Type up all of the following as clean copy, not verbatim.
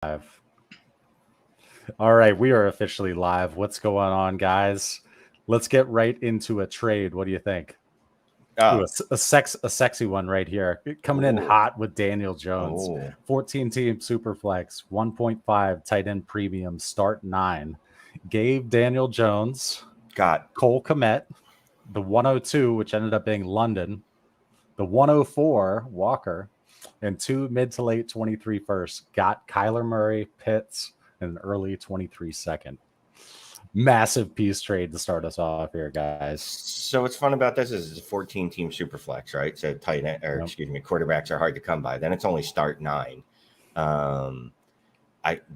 All right, we are officially live. What's going on, guys? Let's get right into a trade. What do you think? Ooh, a sexy one right here. Coming in hot with Daniel Jones. 14-team Superflex, 1.5 tight end premium, start 9. Gave Daniel Jones, got Cole Kmet, the 102, which ended up being London, the 104, Walker, and 2 mid to late 23 first. Got Kyler Murray, Pitts, and an early 23 second. Massive piece trade to start us off here, guys. So what's fun about this is it's a 14-team super flex, right? So tight end, or quarterbacks are hard to come by. Then it's only start 9.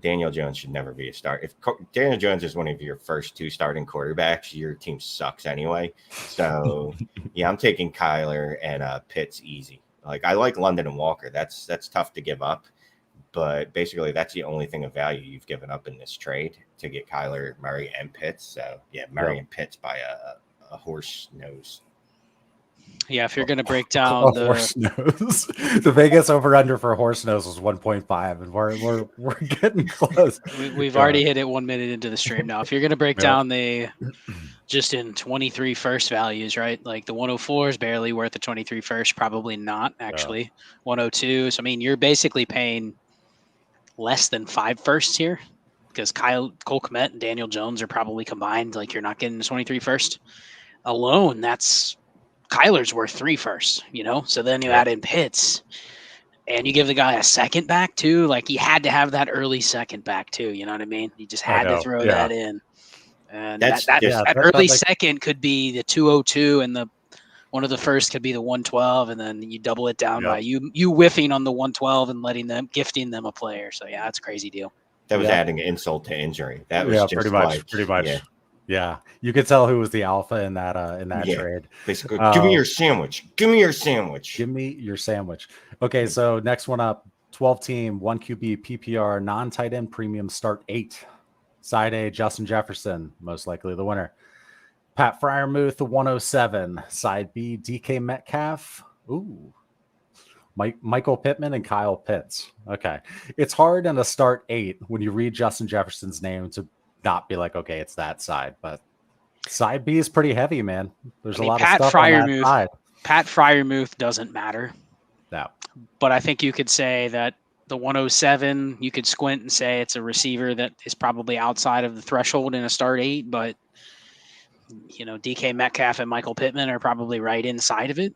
Daniel Jones should never be a start. If Daniel Jones is one of your first 2 starting quarterbacks, your team sucks anyway. So yeah, I'm taking Kyler and Pitts easy. Like I like London and Walker. That's tough to give up. But basically, that's the only thing of value you've given up in this trade to get Kyler, Murray, and Pitts. So, yeah, Murray and Pitts by a horse nose. Yeah, if you're going to break down the horse nose, the Vegas over/under for horse nose was 1.5, and we're getting close. We've already hit it 1 minute into the stream now. If you're going to break down the just in 23 first values, right? Like the 104 is barely worth the 23 first, probably not actually. 102. So I mean, you're basically paying less than 5 firsts here because Cole Kmet and Daniel Jones are probably combined. Like you're not getting the 23 first alone. That's Kyler's worth 3 firsts, So then you add in Pitts and you give the guy a second back too. Like he had to have that early second back too. You know what I mean? You just had to throw that in. And that early second could be the 202 and the one of the first could be the 112, and then you double it down by you whiffing on the 112 and gifting them a player. So yeah, that's a crazy deal. That was adding insult to injury. That was just pretty much. Yeah. You could tell who was the alpha in that trade. Basically, give me your sandwich. Give me your sandwich. Give me your sandwich. Okay, so next one up, 12-team, 1 QB PPR, non-tight end premium, start 8. Side A, Justin Jefferson, most likely the winner. Pat Freiermuth, 107. Side B, DK Metcalf. Ooh. Michael Pittman and Kyle Pitts. Okay. It's hard in a start 8 when you read Justin Jefferson's name to not be like, okay, it's that side. But side B is pretty heavy, man. There's a lot of stuff on that side. Pat Freiermuth doesn't matter. No. But I think you could say that the 107, you could squint and say it's a receiver that is probably outside of the threshold in a start 8, but DK Metcalf and Michael Pittman are probably right inside of it.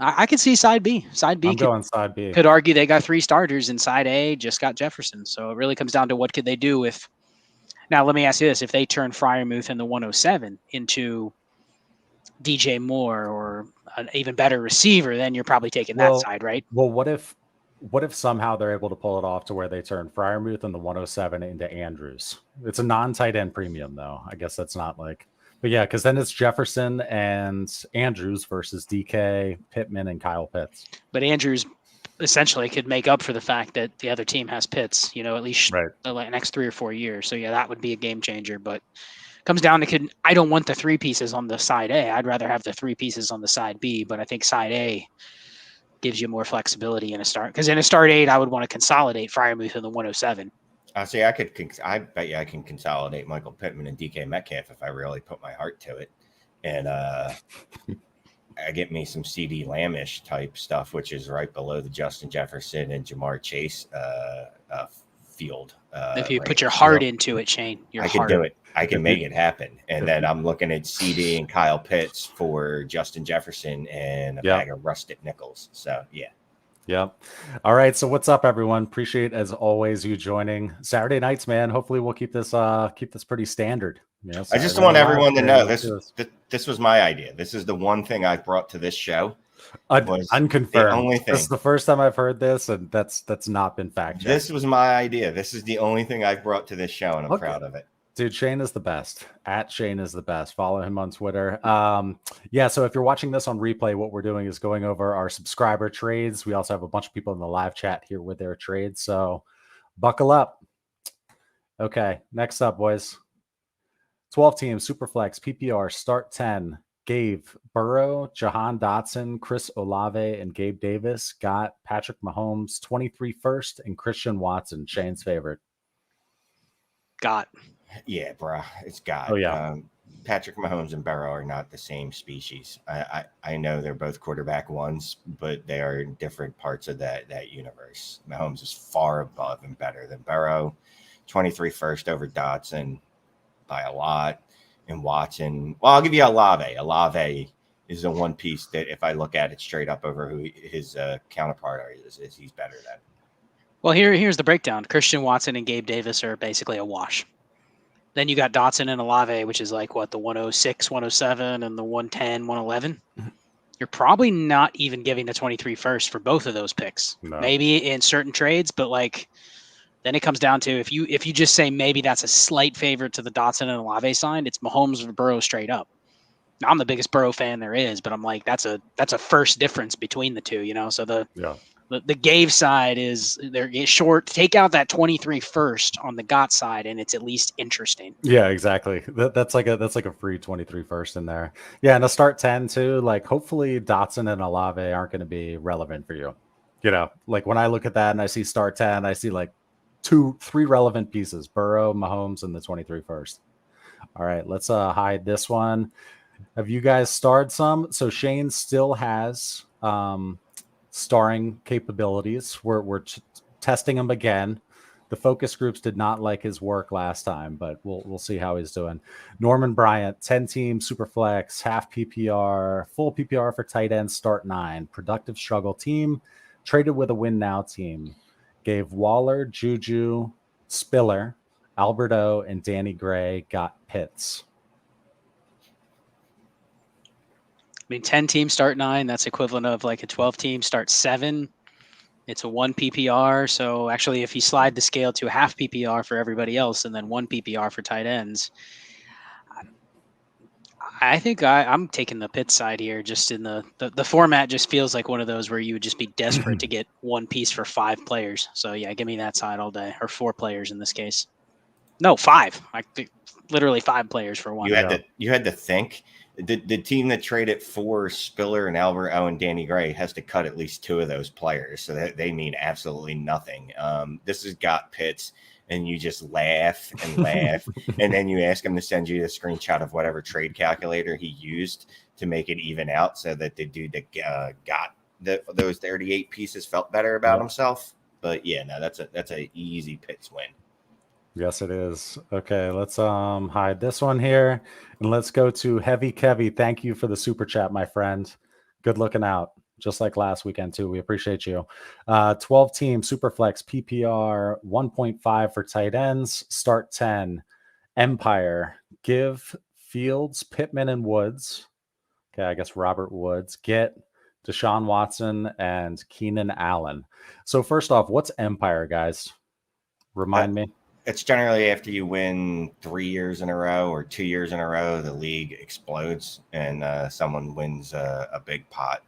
I could see side B. Side B could argue they got 3 starters, and side A just got Jefferson. So it really comes down to what could they do with. Now, let me ask you this. If they turn Freiermuth and the 107 into DJ Moore or an even better receiver, then you're probably taking that side, right? Well, what if somehow they're able to pull it off to where they turn Freiermuth and the 107 into Andrews? It's a non-tight end premium, though. I guess that's not like. But yeah, because then it's Jefferson and Andrews versus DK, Pittman, and Kyle Pitts. But Andrews essentially could make up for the fact that the other team has Pitts, at least the next 3 or 4 years. So yeah, that would be a game changer. But it comes down to I don't want the 3 pieces on the side A. I'd rather have the 3 pieces on the side B. But I think side A gives you more flexibility in a start. Because in a start 8, I would want to consolidate Freiermuth in the 107. I bet you I can consolidate Michael Pittman and DK Metcalf if I really put my heart to it. And I get me some CD Lamb-ish type stuff, which is right below the Justin Jefferson and Jamar Chase field. If you put your heart into it, Shane, I can do it. I can make it happen. And then I'm looking at CD and Kyle Pitts for Justin Jefferson and a bag of rusted nickels. So, yeah. Yep. All right. So what's up, everyone? Appreciate, as always, you joining Saturday nights, man. Hopefully we'll keep this pretty standard. I just want everyone to know this was my idea. This is the one thing I brought to this show. Unconfirmed. The only thing. This is the first time I've heard this, and that's not been fact checked. This was my idea. This is the only thing I've brought to this show, and I'm proud of it. Dude, Shane is the best. @Shane is the best. Follow him on Twitter. So if you're watching this on replay, what we're doing is going over our subscriber trades. We also have a bunch of people in the live chat here with their trades. So buckle up. Okay, next up, boys. 12-team Superflex PPR start 10. gave Burrow, Jahan Dotson, Chris Olave, and Gabe Davis. Got Patrick Mahomes, 23 first, and Christian Watson, Shane's favorite. Got. Yeah, bro, it's got. Oh, yeah. Patrick Mahomes and Burrow are not the same species. I know they're both quarterback ones, but they are in different parts of that universe. Mahomes is far above and better than Burrow. 23 first over Dotson by a lot. And Watson, well, I'll give you Olave. Olave is the one piece that if I look at it straight up over who his counterpart is he's better than. Well, here's the breakdown. Christian Watson and Gabe Davis are basically a wash. Then you got Dotson and Olave, which is like what, the 106, 107, and the 110, 111. You're probably not even giving the 23 first for both of those picks. No. Maybe in certain trades, but like then it comes down to if you just say maybe that's a slight favorite to the Dotson and Olave side, it's Mahomes or Burrow straight up. Now, I'm the biggest Burrow fan there is, but I'm like that's a first difference between the two, you know. So the Gave side is they're short. Take out that 23 first on the Got side, and it's at least interesting. Yeah, exactly. That's like a free 23 first in there. Yeah, and a start 10 too. Like hopefully Dotson and Olave aren't going to be relevant for you. You know, like when I look at that and I see start 10, I see like 3 relevant pieces: Burrow, Mahomes, and the 23 first. All right, let's hide this one. Have you guys starred some? So Shane still has starring capabilities. We're testing him again. The focus groups did not like his work last time, but we'll see how he's doing. Norman Bryant, 10-team super flex, half PPR, full PPR for tight end, start 9, productive struggle team, traded with a win now team. Gave Waller, Juju, Spiller, Alberto, and Danny Gray. Got Pitts. I mean, 10-team start 9. That's equivalent of like a 12-team start 7. It's a 1 PPR. So actually, if you slide the scale to a half PPR for everybody else and then 1 PPR for tight ends, I think I'm taking the Pitts side here. Just in the format just feels like one of those where you would just be desperate to get one piece for 5 players. So yeah, give me that side all day, or 4 players in this case. No, 5. I think literally 5 players for one. You had to think. The team that traded for Spiller and Alberto and Danny Gray has to cut at least 2 of those players, so that they mean absolutely nothing. This has got Pitts, and you just laugh and laugh, and then you ask him to send you a screenshot of whatever trade calculator he used to make it even out, so that the dude that got those 38 pieces felt better about himself. But yeah, no, that's a easy Pitts win. Yes, it is. Okay, let's hide this one here, and let's go to Heavy Kevy. Thank you for the super chat, my friend. Good looking out, just like last weekend too. We appreciate you. 12-team Superflex PPR 1.5 for tight ends. Start 10. Empire. Give Fields, Pittman, and Woods. Okay, I guess Robert Woods. Get Deshaun Watson and Keenan Allen. So first off, what's Empire, guys? Remind me. It's generally after you win 3 years in a row or 2 years in a row, the league explodes and someone wins a big pot.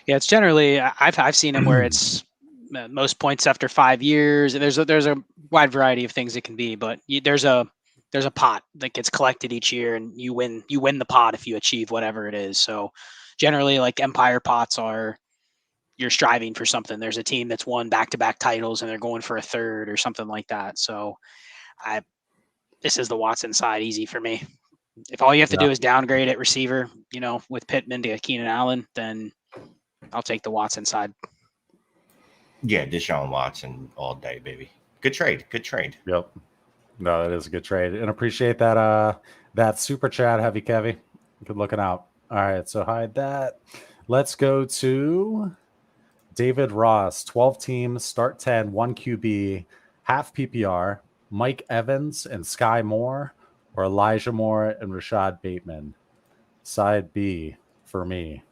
Yeah, it's generally I've seen them where it's most points after 5 years. There's a wide variety of things it can be, but there's a pot that gets collected each year, and you win the pot if you achieve whatever it is. So generally, like Empire pots are. You're striving for something. There's a team that's won back-to-back titles and they're going for a third or something like that. So this is the Watson side easy for me. If all you have to do is downgrade at receiver, with Pittman to Keenan Allen, then I'll take the Watson side. Yeah, Deshaun Watson all day, baby. Good trade. Yep. No, that is a good trade. And appreciate that super chat, Heavy Kevy. Good looking out. All right, so hide that. Let's go to David Ross, 12 teams, start 10, 1 QB, half PPR, Mike Evans and Sky Moore, or Elijah Moore and Rashad Bateman. Side B for me.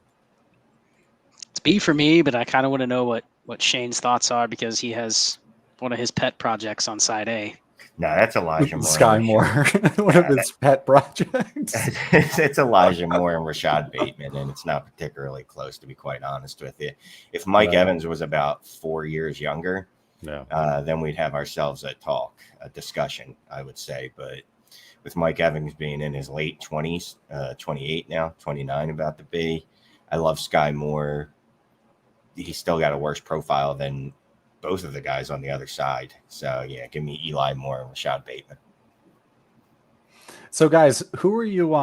It's B for me, but I kind of want to know what Shane's thoughts are because he has one of his pet projects on side A. No, that's Elijah Moore. Sky Moore, one of his pet projects. It's Elijah Moore and Rashad Bateman, and it's not particularly close, to be quite honest with you. If Mike Evans was about 4 years younger, then we'd have ourselves a discussion, I would say. But with Mike Evans being in his late 20s, 28 now, 29 about to be. I love Sky Moore. He's still got a worse profile than both of the guys on the other side. So, yeah, give me Eli Moore and Rashad Bateman. So, guys, who are you?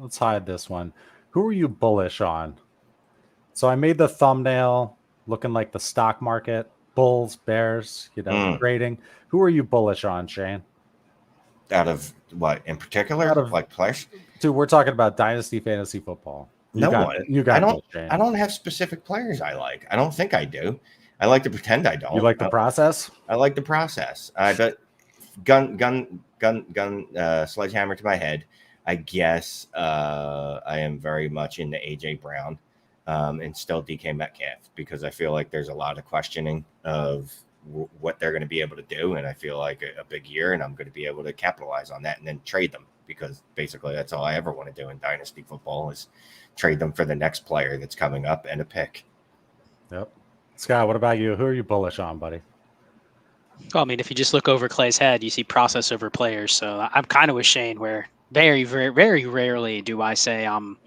Let's hide this one. Who are you bullish on? So, I made the thumbnail looking like the stock market, bulls, bears, trading. Who are you bullish on, Shane? Out of what in particular? Out of, like players? Dude, we're talking about Dynasty Fantasy Football. You got Shane. I don't have specific players I like. I don't think I do. I like to pretend I don't. You like the process? I like the process. But gun, sledgehammer to my head. I guess I am very much into AJ Brown and still DK Metcalf because I feel like there's a lot of questioning of what they're going to be able to do. And I feel like a big year and I'm going to be able to capitalize on that and then trade them because basically that's all I ever want to do in Dynasty football is trade them for the next player that's coming up and a pick. Yep. Scott, what about you? Who are you bullish on, buddy? Well, I mean, if you just look over Clay's head, you see process over players. So I'm kind of with Shane where very, very, very rarely do I say I'm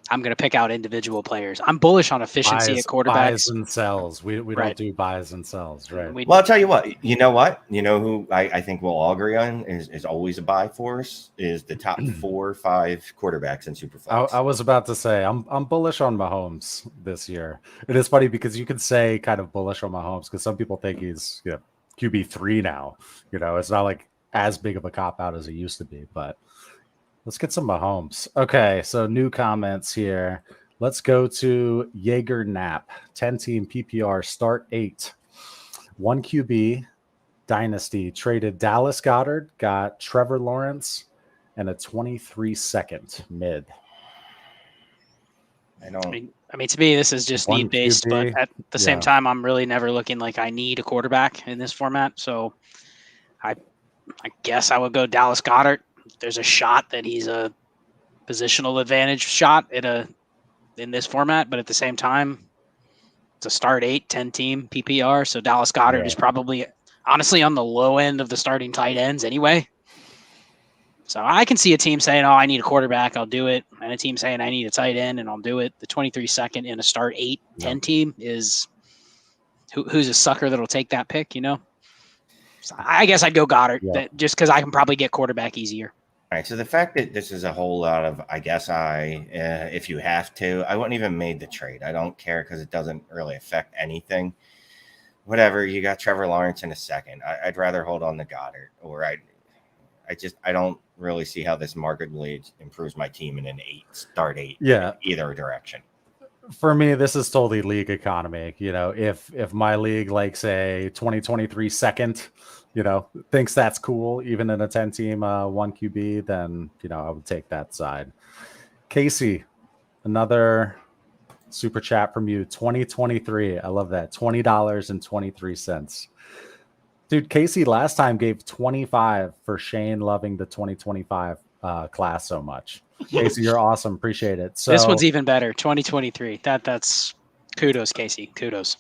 going to pick out individual players. I'm bullish on efficiency at quarterbacks. Buys and sells. We Right. don't do buys and sells, right? Well, I'll tell you what. You know what? You know who I think we'll all agree on is always a buy for us is the top 4 or 5 quarterbacks in Superflex. I was about to say I'm bullish on Mahomes this year. It is funny because you can say kind of bullish on Mahomes because some people think he's QB3 now. It's not like as big of a cop out as it used to be, but let's get some Mahomes. Okay, so new comments here. Let's go to Jaeger Knapp. 10-team PPR, start 8. 1 QB, Dynasty. Traded Dallas Goedert, got Trevor Lawrence, and a 23-second mid. I mean, to me, this is just need-based, but at the same time, I'm really never looking like I need a quarterback in this format. So I guess I would go Dallas Goedert. There's a shot that he's a positional advantage shot in this format, but at the same time, it's a start 8, 10-team PPR. So Dallas Goedert is probably honestly on the low end of the starting tight ends anyway. So I can see a team saying, "Oh, I need a quarterback, I'll do it," and a team saying, "I need a tight end, and I'll do it." The 23-second in a start 8, 10 team is who's a sucker that'll take that pick, So I guess I'd go Goddard just because I can probably get quarterback easier. All right. So the fact that this is a whole lot of, I guess if you have to, I wouldn't even made the trade. I don't care because it doesn't really affect anything. Whatever. You got Trevor Lawrence in a second. I'd rather hold on to Goddard, or I don't really see how this markedly improves my team in an start 8. Either direction. For me, this is totally league economy. If my league likes a 2023 second, thinks that's cool, even in a 10-team 1 QB, then I would take that side. Casey, another super chat from you. 2023. I love that. $20.23. Dude, Casey last time gave 25 for Shane loving the 2025 class so much. Casey, you're awesome. Appreciate it. So this one's even better. 2023. That's kudos, Casey. Kudos.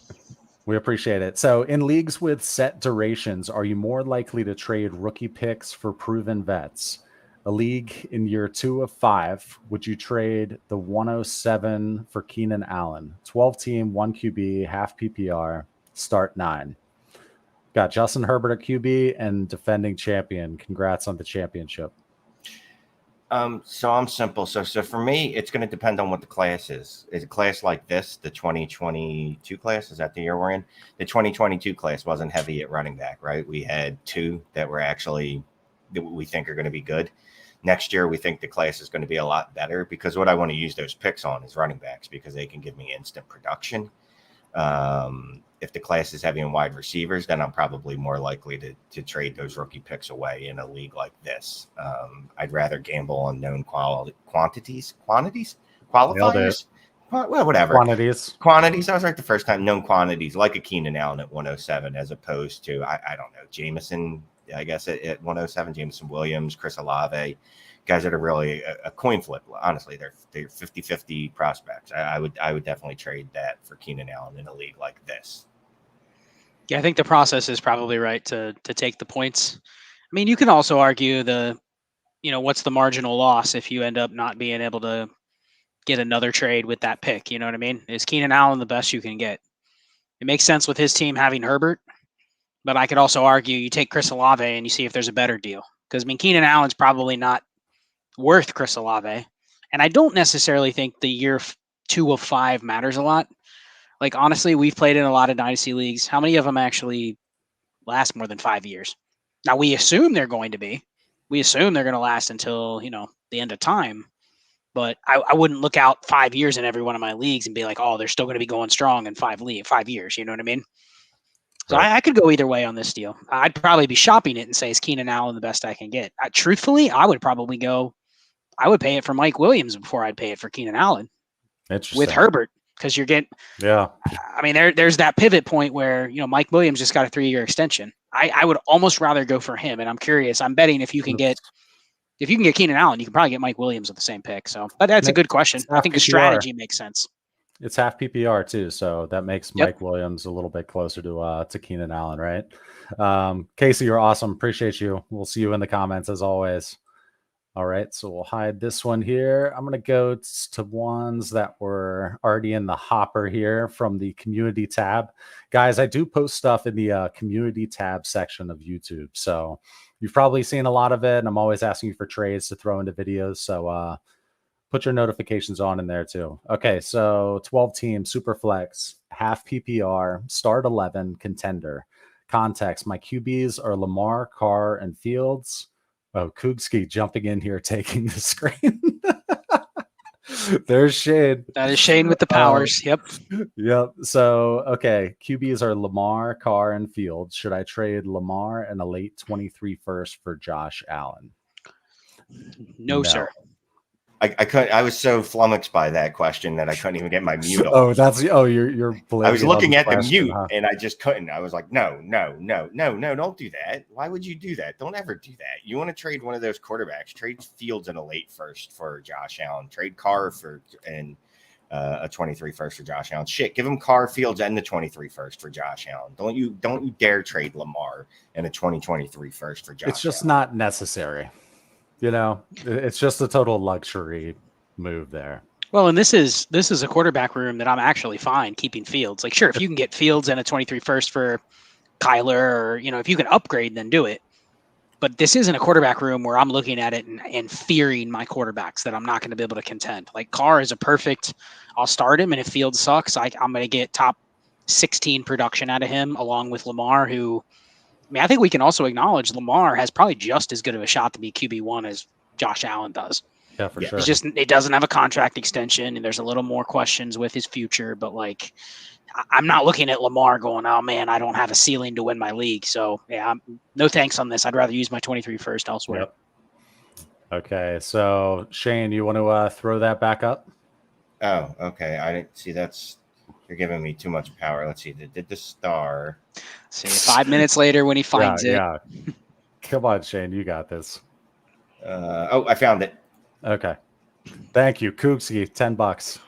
We appreciate it. So in leagues with set durations, are you more likely to trade rookie picks for proven vets? A league in year 2 of 5, would you trade the 107 for Keenan Allen? 12-team, 1 QB, half PPR, start 9. Got Justin Herbert at QB and defending champion. Congrats on the championship. So I'm simple. So for me, it's going to depend on what the class is. Is a class like this, the 2022 class? Is that the year we're in? The 2022 class wasn't heavy at running back, right? We had 2 that we think are going to be good. Next year, we think the class is going to be a lot better because what I want to use those picks on is running backs because they can give me instant production. If the class is heavy in wide receivers, then I'm probably more likely to trade those rookie picks away in a league like this. I'd rather gamble on known quantities, qualifiers. Well, whatever. Quantities. I was right the first time. Known quantities, like a Keenan Allen at 107, as opposed to I don't know, Jameson. I guess at 107, Jameson Williams, Chris Olave. Guys that are really a coin flip. Honestly, they're 50-50 prospects. I would definitely trade that for Keenan Allen in a league like this. Yeah, I think the process is probably right to take the points. I mean, you can also argue what's the marginal loss if you end up not being able to get another trade with that pick? You know what I mean? Is Keenan Allen the best you can get? It makes sense with his team having Herbert, but I could also argue you take Chris Olave and you see if there's a better deal. Because, Keenan Allen's probably not worth Chris Olave. And I don't necessarily think the year 2 of 5 matters a lot. Like, honestly, we've played in a lot of dynasty leagues. How many of them actually last more than 5 years? Now, we assume they're going to be. We assume they're going to last until, the end of time. But I wouldn't look out 5 years in every one of my leagues and be like, oh, they're still going to be going strong in 5 years. You know what I mean? So Right. I could go either way on this deal. I'd probably be shopping it and say, is Keenan Allen the best I can get? Truthfully, I would probably I would pay it for Mike Williams before I'd pay it for Keenan Allen Interesting. with Herbert, because you're getting. Yeah. There's that pivot point where Mike Williams just got a 3-year extension. I would almost rather go for him, and I'm curious. I'm betting if you can get Keenan Allen, you can probably get Mike Williams with the same pick. So, but that's a good question. I think the strategy makes sense. It's half PPR too, so that makes Mike Williams a little bit closer to Keenan Allen, right? Casey, you're awesome. Appreciate you. We'll see you in the comments as always. All right, so we'll hide this one here. I'm going to go to ones that were already in the hopper here from the community tab. Guys, I do post stuff in the community tab section of YouTube, so you've probably seen a lot of it, and I'm always asking you for trades to throw into videos, so put your notifications on in there too. Okay, so 12 team, super flex, half PPR, start 11, contender. Context, my QBs are Lamar, Carr, and Fields. Oh, Koogski jumping in here, taking the screen. There's Shane. That is Shane with the powers. Yep. So, okay, QBs are Lamar, Carr, and Fields. Should I trade Lamar and a late 23 first for Josh Allen? No, sir. I couldn't. I was so flummoxed by that question that I couldn't even get my mute on. You're. I was looking at the mute and I just couldn't. I was like, no, don't do that. Why would you do that? Don't ever do that. You want to trade one of those quarterbacks? Trade Fields in a late first for Josh Allen. Trade Carr and a 23 first for Josh Allen. Shit, give him Carr, Fields, and the 23 first for Josh Allen. Don't you dare trade Lamar and a 2023 first for Josh. It's just not necessary. It's just a total luxury move there. Well, and this is a quarterback room that I'm actually fine keeping Fields. Like, sure, if you can get Fields and a 23 first for Kyler, or, if you can upgrade, then do it. But this isn't a quarterback room where I'm looking at it and fearing my quarterbacks that I'm not going to be able to contend. Like, Carr is I'll start him, and if Fields sucks, I'm going to get top 16 production out of him, along with Lamar, who, I think we can also acknowledge Lamar has probably just as good of a shot to be QB1 as Josh Allen does. Yeah, for sure. It's just, it doesn't have a contract extension, and there's a little more questions with his future. But, like, I'm not looking at Lamar going, oh, man, I don't have a ceiling to win my league. So, yeah, no thanks on this. I'd rather use my 23 first elsewhere. Yep. Okay, so, Shane, you want to throw that back up? Oh, okay. I didn't see you're giving me too much power. Let's see. Did the star. See, 5 minutes later when he finds it. Yeah. Come on, Shane. You got this. I found it. Okay. Thank you. Koogski, $10.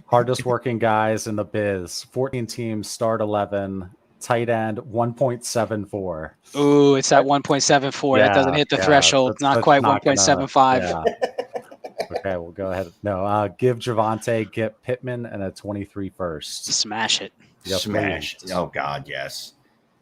Hardest working guys in the biz. 14 teams, start 11. Tight end, 1.74. Ooh, it's that 1.74. That doesn't hit the threshold. Not quite 1.75. Okay, we'll go ahead. No, give Javonte, get Pittman, and a 23 first. Smash it. Yes, Smash. Please. Oh, God, yes.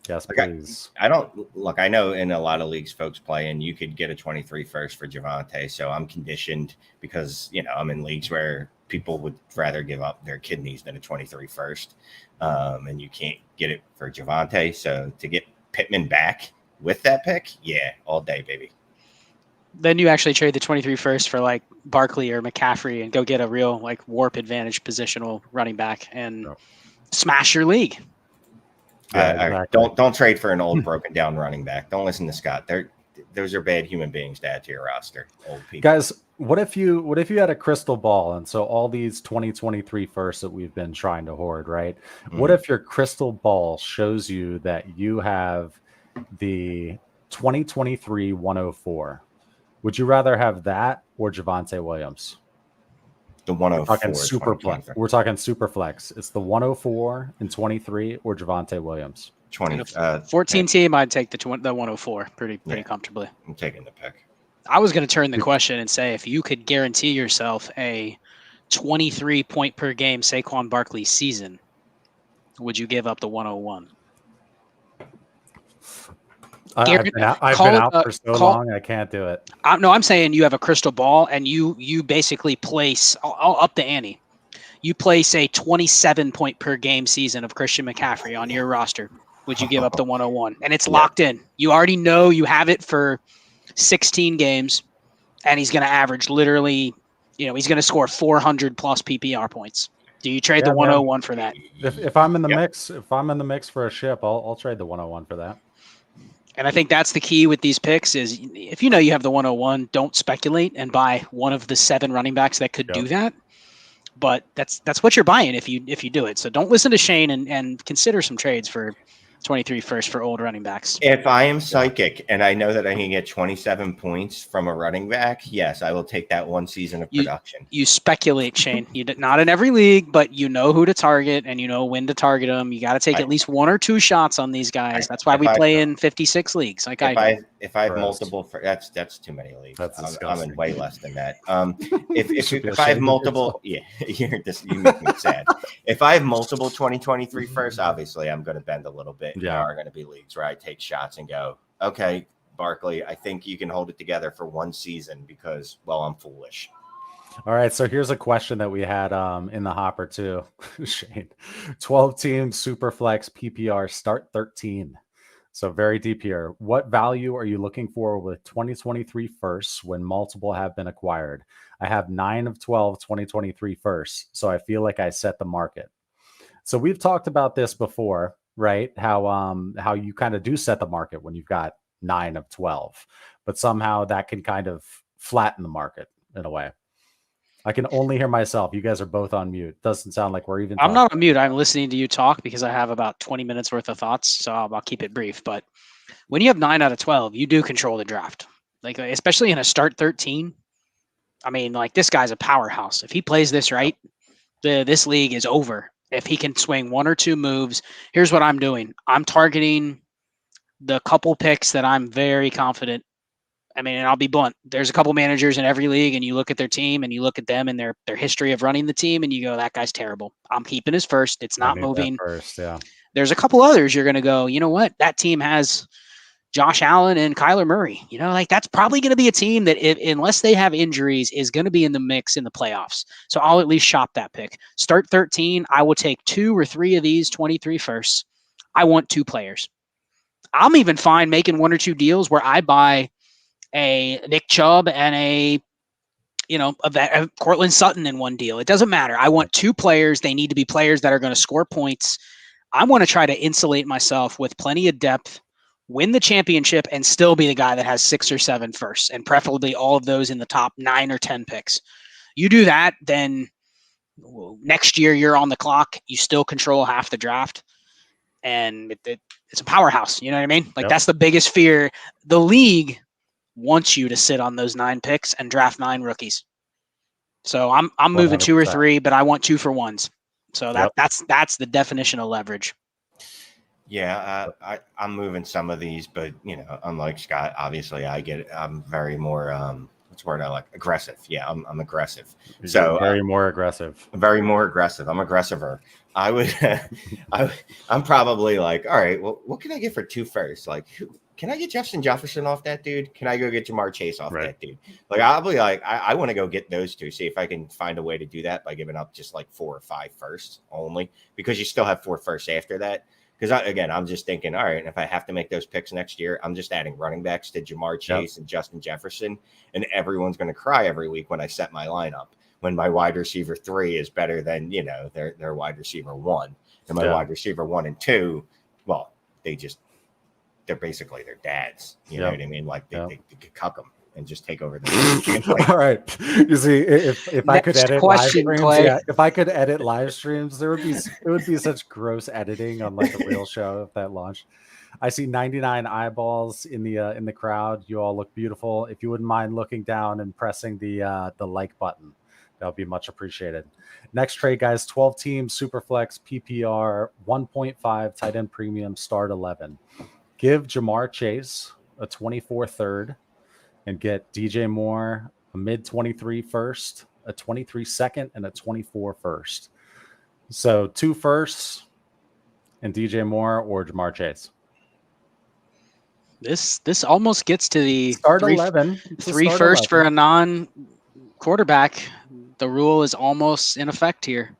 Yes, please. I know in a lot of leagues folks play, and you could get a 23 first for Javonte. So I'm conditioned because, I'm in leagues where people would rather give up their kidneys than a 23 first. And you can't get it for Javonte. So to get Pittman back with that pick, yeah, all day, baby. Then you actually trade the 23 first for like Barkley or McCaffrey and go get a real like warp advantage positional running back and smash your league. Yeah, exactly. Don't trade for an old broken down running back. Don't listen to Scott. Those are bad human beings to add to your roster. Old people. Guys, what if you had a crystal ball, and so all these 2023 firsts that we've been trying to hoard, right? Mm-hmm. What if your crystal ball shows you that you have the 2023 104? Would you rather have that or Javonte Williams? The 104. We're talking super flex. It's the 104 and 23 or Javonte Williams. 14 team, I'd take the 104 pretty comfortably. I'm taking the pick. I was going to turn the question and say, if you could guarantee yourself a 23 point per game Saquon Barkley season, would you give up the 101? I've been out for so long, I can't do it. I'm saying you have a crystal ball and you basically place, I'll up the ante. You place a 27 point per game season of Christian McCaffrey on your roster. Would you give up the 101? And it's locked in. You already know you have it for 16 games, and he's going to average literally, he's going to score 400 plus PPR points. Do you trade the 101 for that? If I'm in the mix for a ship, I'll trade the 101 for that. And I think that's the key with these picks is if you have the 101, don't speculate and buy one of the 7 running backs that could do that. But that's what you're buying if you do it. So don't listen to Shane and consider some trades for 23 first for old running backs. If I am psychic and I know that I can get 27 points from a running back, yes, I will take that one season of production. You speculate, Shane. Not in every league, but you know who to target and you know when to target them. You got to take at least 1 or 2 shots on these guys. That's why we play in 56 leagues. If I have multiple, that's too many leagues. I'm in way less than that. If I have multiple, you make me sad. If I have multiple 2023 first, obviously I'm going to bend a little bit. There are going to be leagues where I take shots and go, okay, Barkley, I think you can hold it together for one season because, well, I'm foolish. All right, so here's a question that we had in the hopper too, Shane. 12-team Superflex PPR start 13. So very deep here. What value are you looking for with 2023 firsts when multiple have been acquired? I have 9 of 12 2023 firsts, so I feel like I set the market. So we've talked about this before, right? How you kind of do set the market when you've got 9 of 12, but somehow that can kind of flatten the market in a way. I can only hear myself. You guys are both on mute. Doesn't sound like we're even talking. I'm not on mute. I'm listening to you talk because I have about 20 minutes worth of thoughts. So I'll keep it brief. But when you have 9 out of 12, you do control the draft. Like, especially in a start 13. I mean, like, this guy's a powerhouse. If he plays this right, this league is over. If he can swing 1 or 2 moves, here's what I'm doing. I'm targeting the couple picks that I'm very confident. I mean, and I'll be blunt. There's a couple managers in every league, and you look at their team, and you look at them and their history of running the team, and you go, that guy's terrible. I'm keeping his first. It's not moving. First, yeah. There's a couple others you're going to go, you know what? That team has Josh Allen and Kyler Murray. That's probably going to be a team that, unless they have injuries, is going to be in the mix in the playoffs. So I'll at least shop that pick. Start 13. I will take 2 or 3 of these 23 firsts. I want 2 players. I'm even fine making 1 or 2 deals where I buy a Nick Chubb and a Cortland Sutton in one deal. It doesn't matter. I want 2 players. They need to be players that are going to score points. I want to try to insulate myself with plenty of depth, win the championship, and still be the guy that has 6 or 7 firsts, and preferably all of those in the top 9 or 10 picks. You do that, then next year you're on the clock. You still control half the draft, and it's a powerhouse. You know what I mean? That's the biggest fear. The league wants you to sit on those 9 picks and draft 9 rookies. So I'm moving 2 or 3, but I want 2 for 1s. So that's the definition of leverage. Yeah, I'm moving some of these, but unlike Scott, obviously I'm very more what's the word I like? Aggressive. Yeah, I'm aggressive. So very more aggressive. Very more aggressive. I'm aggressiver. I'm probably like, all right, well, what can I get for 2 firsts? Like, can I get Jefferson off that dude? Can I go get Jamar Chase off that dude? Like, I'll be like, I want to go get those 2, see if I can find a way to do that by giving up just like 4 or 5 firsts only, because you still have 4 firsts after that. Because I'm just thinking, all right, if I have to make those picks next year, I'm just adding running backs to Jamar Chase and Justin Jefferson, and everyone's going to cry every week when I set my lineup, when my wide receiver 3 is better than, their wide receiver 1. And my wide receiver 1 and 2, well, they're basically their dads. You know what I mean? Like they could cuck them and just take over the All right. You see, if I could edit live streams, if I could edit live streams, it would be such gross editing on like a real show if that launched. I see 99 eyeballs in the crowd. You all look beautiful. If you wouldn't mind looking down and pressing the like button, that would be much appreciated. Next trade, guys, 12-team Superflex PPR 1.5 tight end premium start 11. Give Jamar Chase a 24 third and get DJ Moore, a mid 23 first, a 23 second, and a 24 first. So 2 firsts and DJ Moore or Jamar Chase. This almost gets to the Start 11. Three first for a non-quarterback. The rule is almost in effect here.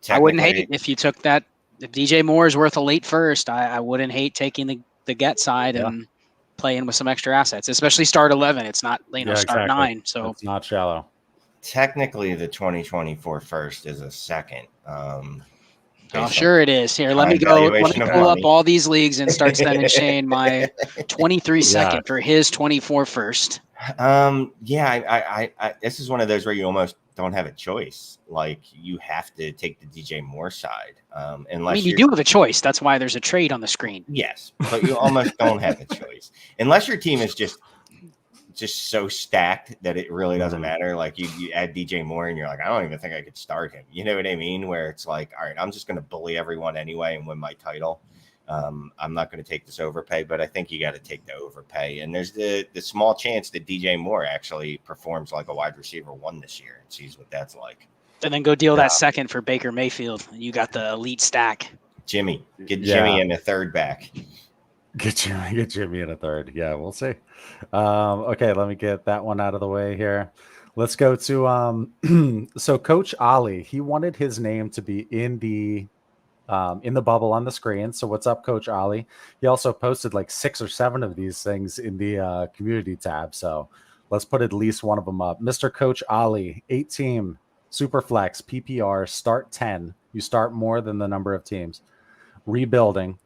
I wouldn't hate it if you took that. If DJ Moore is worth a late first, I wouldn't hate taking the get side and playing with some extra assets, especially start 11. It's not, start exactly. 9. So it's not shallow. Technically, the 2024 first is a second. Sure it is. Here, let me go. Let me pull up all these leagues and start sending Shane my 23 second for his 24 first. This is one of those where you almost don't have a choice. Like, you have to take the DJ Moore side. Unless you do have a choice. That's why there's a trade on the screen. Yes, but you almost don't have a choice unless your team is just so stacked that it really doesn't matter. Like, you add DJ Moore and you're like, I don't even think I could start him. You know what I mean? Where it's like, all right, I'm just going to bully everyone anyway and win my title. I'm not going to take this overpay, but I think you got to take the overpay. And there's the small chance that DJ Moore actually performs like a wide receiver 1 this year and sees what that's like. And then go deal that second for Baker Mayfield. You got the elite stack. Jimmy in a third back. Get Jimmy in a third. Yeah, we'll see. Okay, let me get that one out of the way here. Let's go to so Coach Ali. He wanted his name to be in the bubble on the screen. So what's up, Coach Ali? He also posted like 6 or 7 of these things in the community tab. So let's put at least one of them up. Mr. Coach Ali, 8-team Superflex PPR, start 10. You start more than the number of teams. Rebuilding.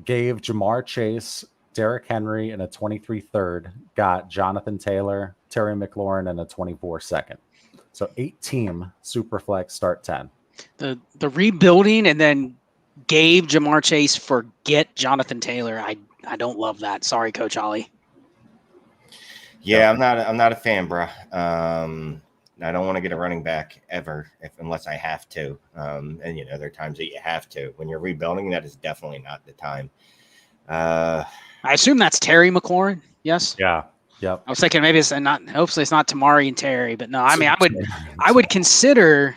Gave Jamar Chase, Derrick Henry, and a 23 third. Got Jonathan Taylor, Terry McLaurin, and a 24 second. So 8-team Superflex start 10. The rebuilding and then gave Jamar Chase, forget Jonathan Taylor. I don't love that. Sorry, Coach Ali. Yeah, I'm not a fan, bro. I don't want to get a running back ever unless I have to. And there are times that you have to. When you're rebuilding, that is definitely not the time. I assume that's Terry McLaurin. Yes. Yeah. Yep. I was thinking maybe it's not. Hopefully, it's not Tamari and Terry. But no, I mean, I would consider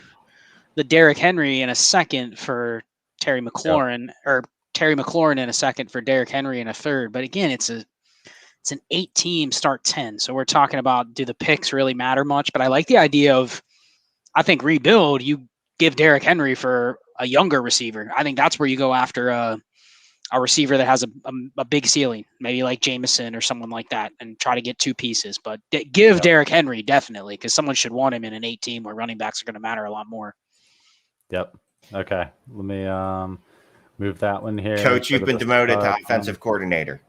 the Derrick Henry in a second for Terry McLaurin, or Terry McLaurin in a second for Derrick Henry in a third. But again, it's an 8-team start 10. So we're talking about, do the picks really matter much? But I like the idea of, I think rebuild, you give Derrick Henry for a younger receiver. I think that's where you go after a receiver that has a big ceiling, maybe like Jameson or someone like that, and try to get 2 pieces. But give Derrick Henry definitely, because someone should want him in an 8-team where running backs are going to matter a lot more. Yep. Okay. Let me move that one here. Coach, you've been demoted to offensive coordinator.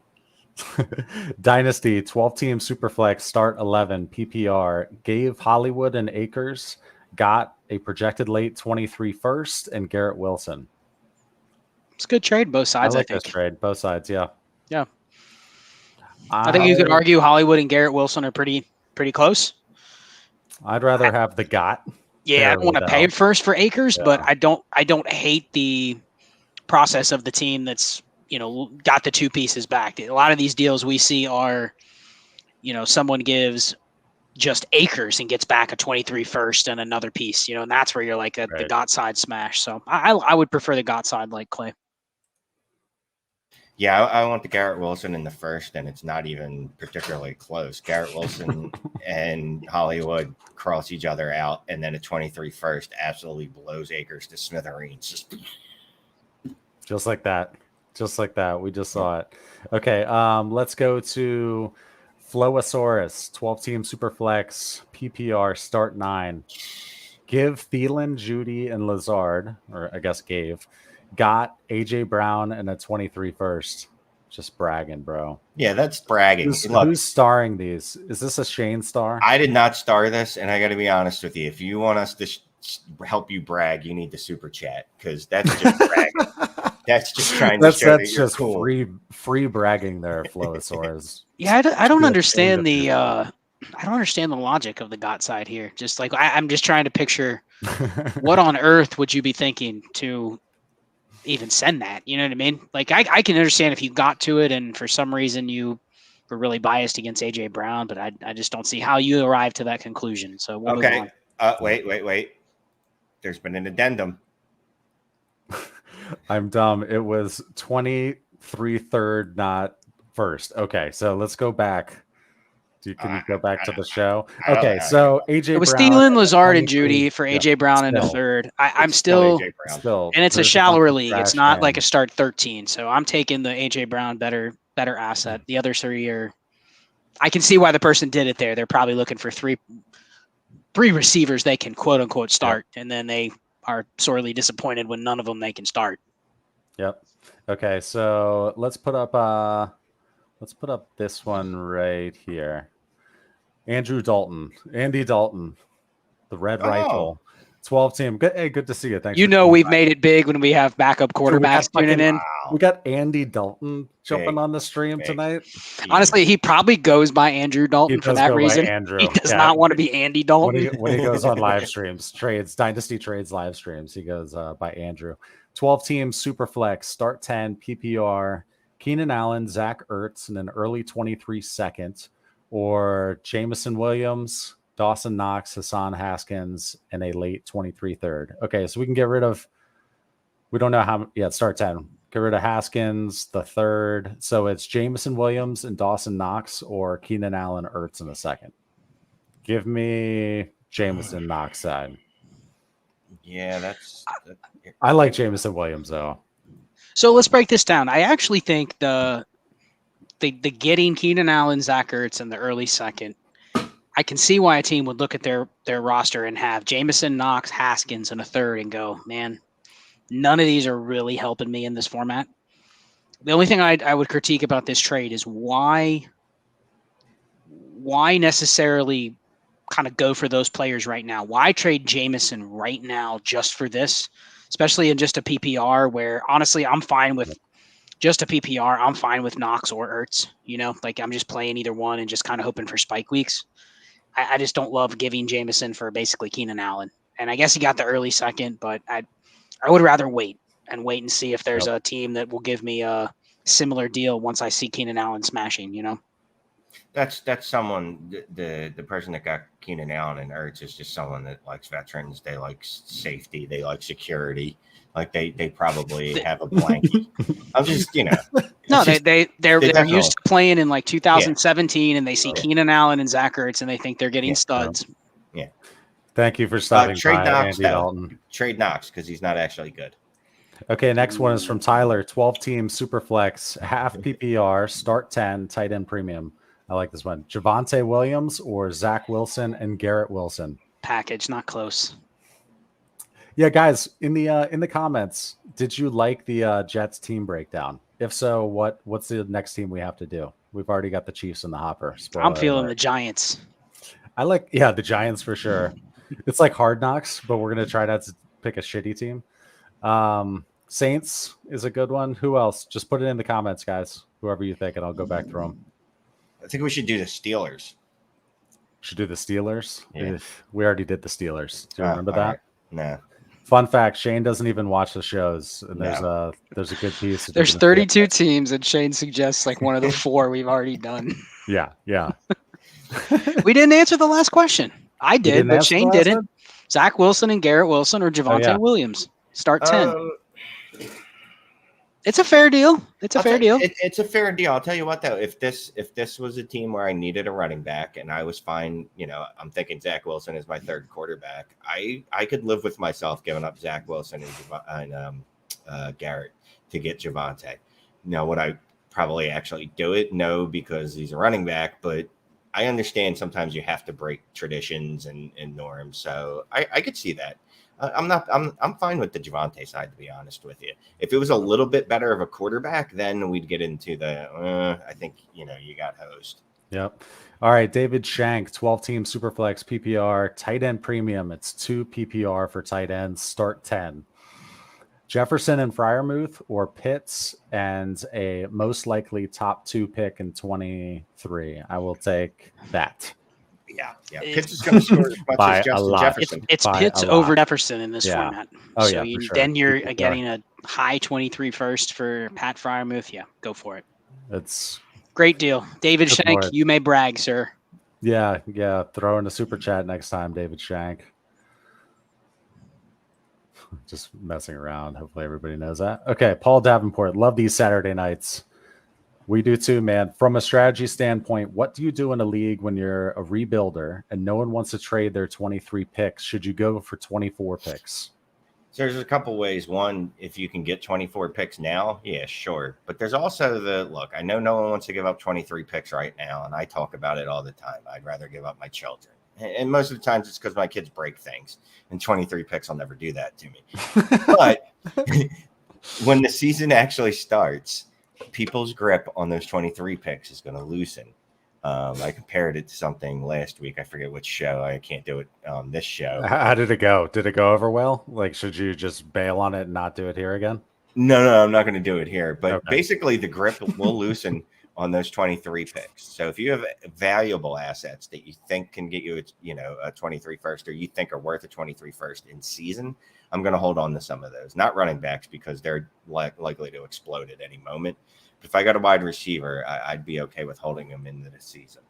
Dynasty 12-team Superflex start 11 PPR. Gave Hollywood and Akers, got a projected late 23 first, and Garrett Wilson. It's a good trade, both sides. I think this trade, both sides. Yeah. I think you could argue Hollywood and Garrett Wilson are pretty close. I'd rather have the got. Yeah, I don't want to pay first for Akers, but I don't hate the process of the team that's got the 2 pieces back. A lot of these deals we see are, someone gives just Akers and gets back a 23 first and another piece, and that's where you're like the got side smash. So I would prefer the got side like Clay. Yeah, I want the Garrett Wilson in the first, and it's not even particularly close. Garrett Wilson and Hollywood cross each other out, and then a 23 first absolutely blows Akers to smithereens. Just like that. We just saw it. Okay, let's go to Flowosaurus, 12-team Superflex, PPR, start 9. Give Thielen, Jeudy, and Lazard, or I guess gave. Got AJ Brown and a 23 first. Just bragging, bro. Yeah, that's bragging. Who's starring these? Is this a Shane star? I did not star this, and I got to be honest with you. If you want us to help you brag, you need to super chat, because that's just bragging. That's just trying to show that you're just cool. free bragging there, Flowosaurus. Yeah, I don't understand the logic of the got side here. Just like I'm just trying to picture what on earth would you be thinking to even send that? You know what I mean? Like I can understand if you got to it and for some reason you we're really biased against A.J. Brown, but I just don't see how you arrive to that conclusion. So we'll move on. Wait. There's been an addendum. I'm dumb. It was 23 third, not first. Okay, so let's go back. Can you go back to the show? Okay, so AJ it was Brown, Thielen, Lazard, and 23. Jeudy for AJ Brown in the third. I'm still, still, and it's a there's shallower bunch of league. It's trash not cans. like a start 13. So I'm taking the AJ Brown better asset. The other three are. I can see why the person did it there. They're probably looking for three receivers they can quote unquote start, and then they are sorely disappointed when none of them they can start. Yep. Okay, so let's put up this one right here. Andy Dalton, the red rifle, 12 team. Good to see you. Thanks. We've made it big when we have backup quarterbacks tuning in. We got Andy Dalton jumping on the stream tonight. Honestly, he probably goes by Andrew Dalton for that reason. He does not want to be Andy Dalton. When he goes on live streams, Dynasty Trades live streams, he goes by Andrew. 12 team Superflex, start 10, PPR, Keenan Allen, Zach Ertz, and an early 23 second, or Jameson Williams, Dawson Knox, Hassan Haskins, and a late 23 third. Okay, so we can get rid of, we don't know how, start 10. Get rid of Haskins, the third. So it's Jameson Williams and Dawson Knox, or Keenan Allen, Ertz in the second. Give me Jameson Knox side. Yeah, I like Jameson Williams though. So let's break this down. I actually think the getting Keenan Allen, Zach Ertz in the early second, I can see why a team would look at their roster and have Jameson, Knox, Haskins in a third and go, man, none of these are really helping me in this format. The only thing I would critique about this trade is why necessarily kind of go for those players right now? Why trade Jameson right now just for this, especially in just a PPR where honestly I'm fine with just a PPR. I'm fine with Knox or Ertz, like I'm just playing either one and just kind of hoping for spike weeks. I just don't love giving Jameson for basically Keenan Allen. And I guess he got the early second, but I would rather wait and see if there's a team that will give me a similar deal once I see Keenan Allen smashing, That's someone, the person that got Keenan Allen and Ertz is just someone that likes veterans. They like safety. They like security. Like they probably have a blanket. I'm just, No, they're used to playing in like 2017 and they see Keenan Allen and Zach Ertz and they think they're getting studs. Yeah. Thank you for stopping trade by, Knox, Andy Dalton. Trade Knox because he's not actually good. Okay, next one is from Tyler. 12 team Superflex, half PPR, start 10, tight end premium. I like this one. Javonte Williams or Zach Wilson and Garrett Wilson. Package, not close. Yeah, guys, in the comments, did you like the Jets team breakdown? If so, what's the next team we have to do? We've already got the Chiefs in the hopper. I'm feeling the Giants. I like, the Giants for sure. It's like Hard Knocks, but we're gonna try not to pick a shitty team. Saints is a good one. Who else? Just put it in the comments, guys. Whoever you think, and I'll go back through them. I think we should do the Steelers. Should do the Steelers. Yeah. We already did the Steelers. Do you remember that? Right. No. Fun fact: Shane doesn't even watch the shows, and there's a good piece. There's 32 teams, and Shane suggests like one of the 4 we've already done. Yeah. We didn't answer the last question. I did, but Shane didn't. Zach Wilson and Garrett Wilson or Javonte Williams. Start 10. It's a fair deal. It's a fair deal. It's a fair deal. I'll tell you what, though, if this was a team where I needed a running back and I was fine, I'm thinking Zach Wilson is my third quarterback. I could live with myself giving up Zach Wilson and Garrett to get Javonte. Now, would I probably actually do it? No, because he's a running back, but I understand sometimes you have to break traditions and norms. So I could see that. I'm fine with the Javonte side, to be honest with you. If it was a little bit better of a quarterback, then we'd get into the, I think, you got hosed. Yep. All right. David Shank, 12 team Superflex PPR, tight end premium. It's 2 PPR for tight ends, start 10. Jefferson and Freiermuth or Pitts and a most likely top 2 pick in 23. I will take that. Yeah. Pitts is going to score as much as Justin Jefferson. It's Pitts over Jefferson in this format. Oh, so for sure. Then you're getting a high 23 first for Pat Freiermuth. Yeah, go for it. It's Great deal. David Good Shank, Lord. you may brag, sir. Yeah. Throw in a super chat next time, David Shank. Just messing around. Hopefully everybody knows that. Okay, Paul Davenport. Love these Saturday nights. We do too, man. From a strategy standpoint, what do you do in a league when you're a rebuilder and no one wants to trade their 23 picks? Should you go for 24 picks? So there's a couple ways. One, if you can get 24 picks now, yeah, sure. But there's also look, I know no one wants to give up 23 picks right now, and I talk about it all the time. I'd rather give up my children. And most of the times it's because my kids break things, and 23 picks will never do that to me. But when the season actually starts, people's grip on those 23 picks is going to loosen. I compared it to something last week. I forget which show. I can't do it on this show. How did it go? Did it go over well? Like, should you just bail on it and not do it here again? No, I'm not going to do it here. But Okay. basically, the grip will loosen on those 23 picks. So if you have valuable assets that you think can get you, a 23 first, or you think are worth a 23 first in season, I'm going to hold on to some of those. Not running backs because they're likely to explode at any moment. But if I got a wide receiver, I'd be okay with holding them into the season.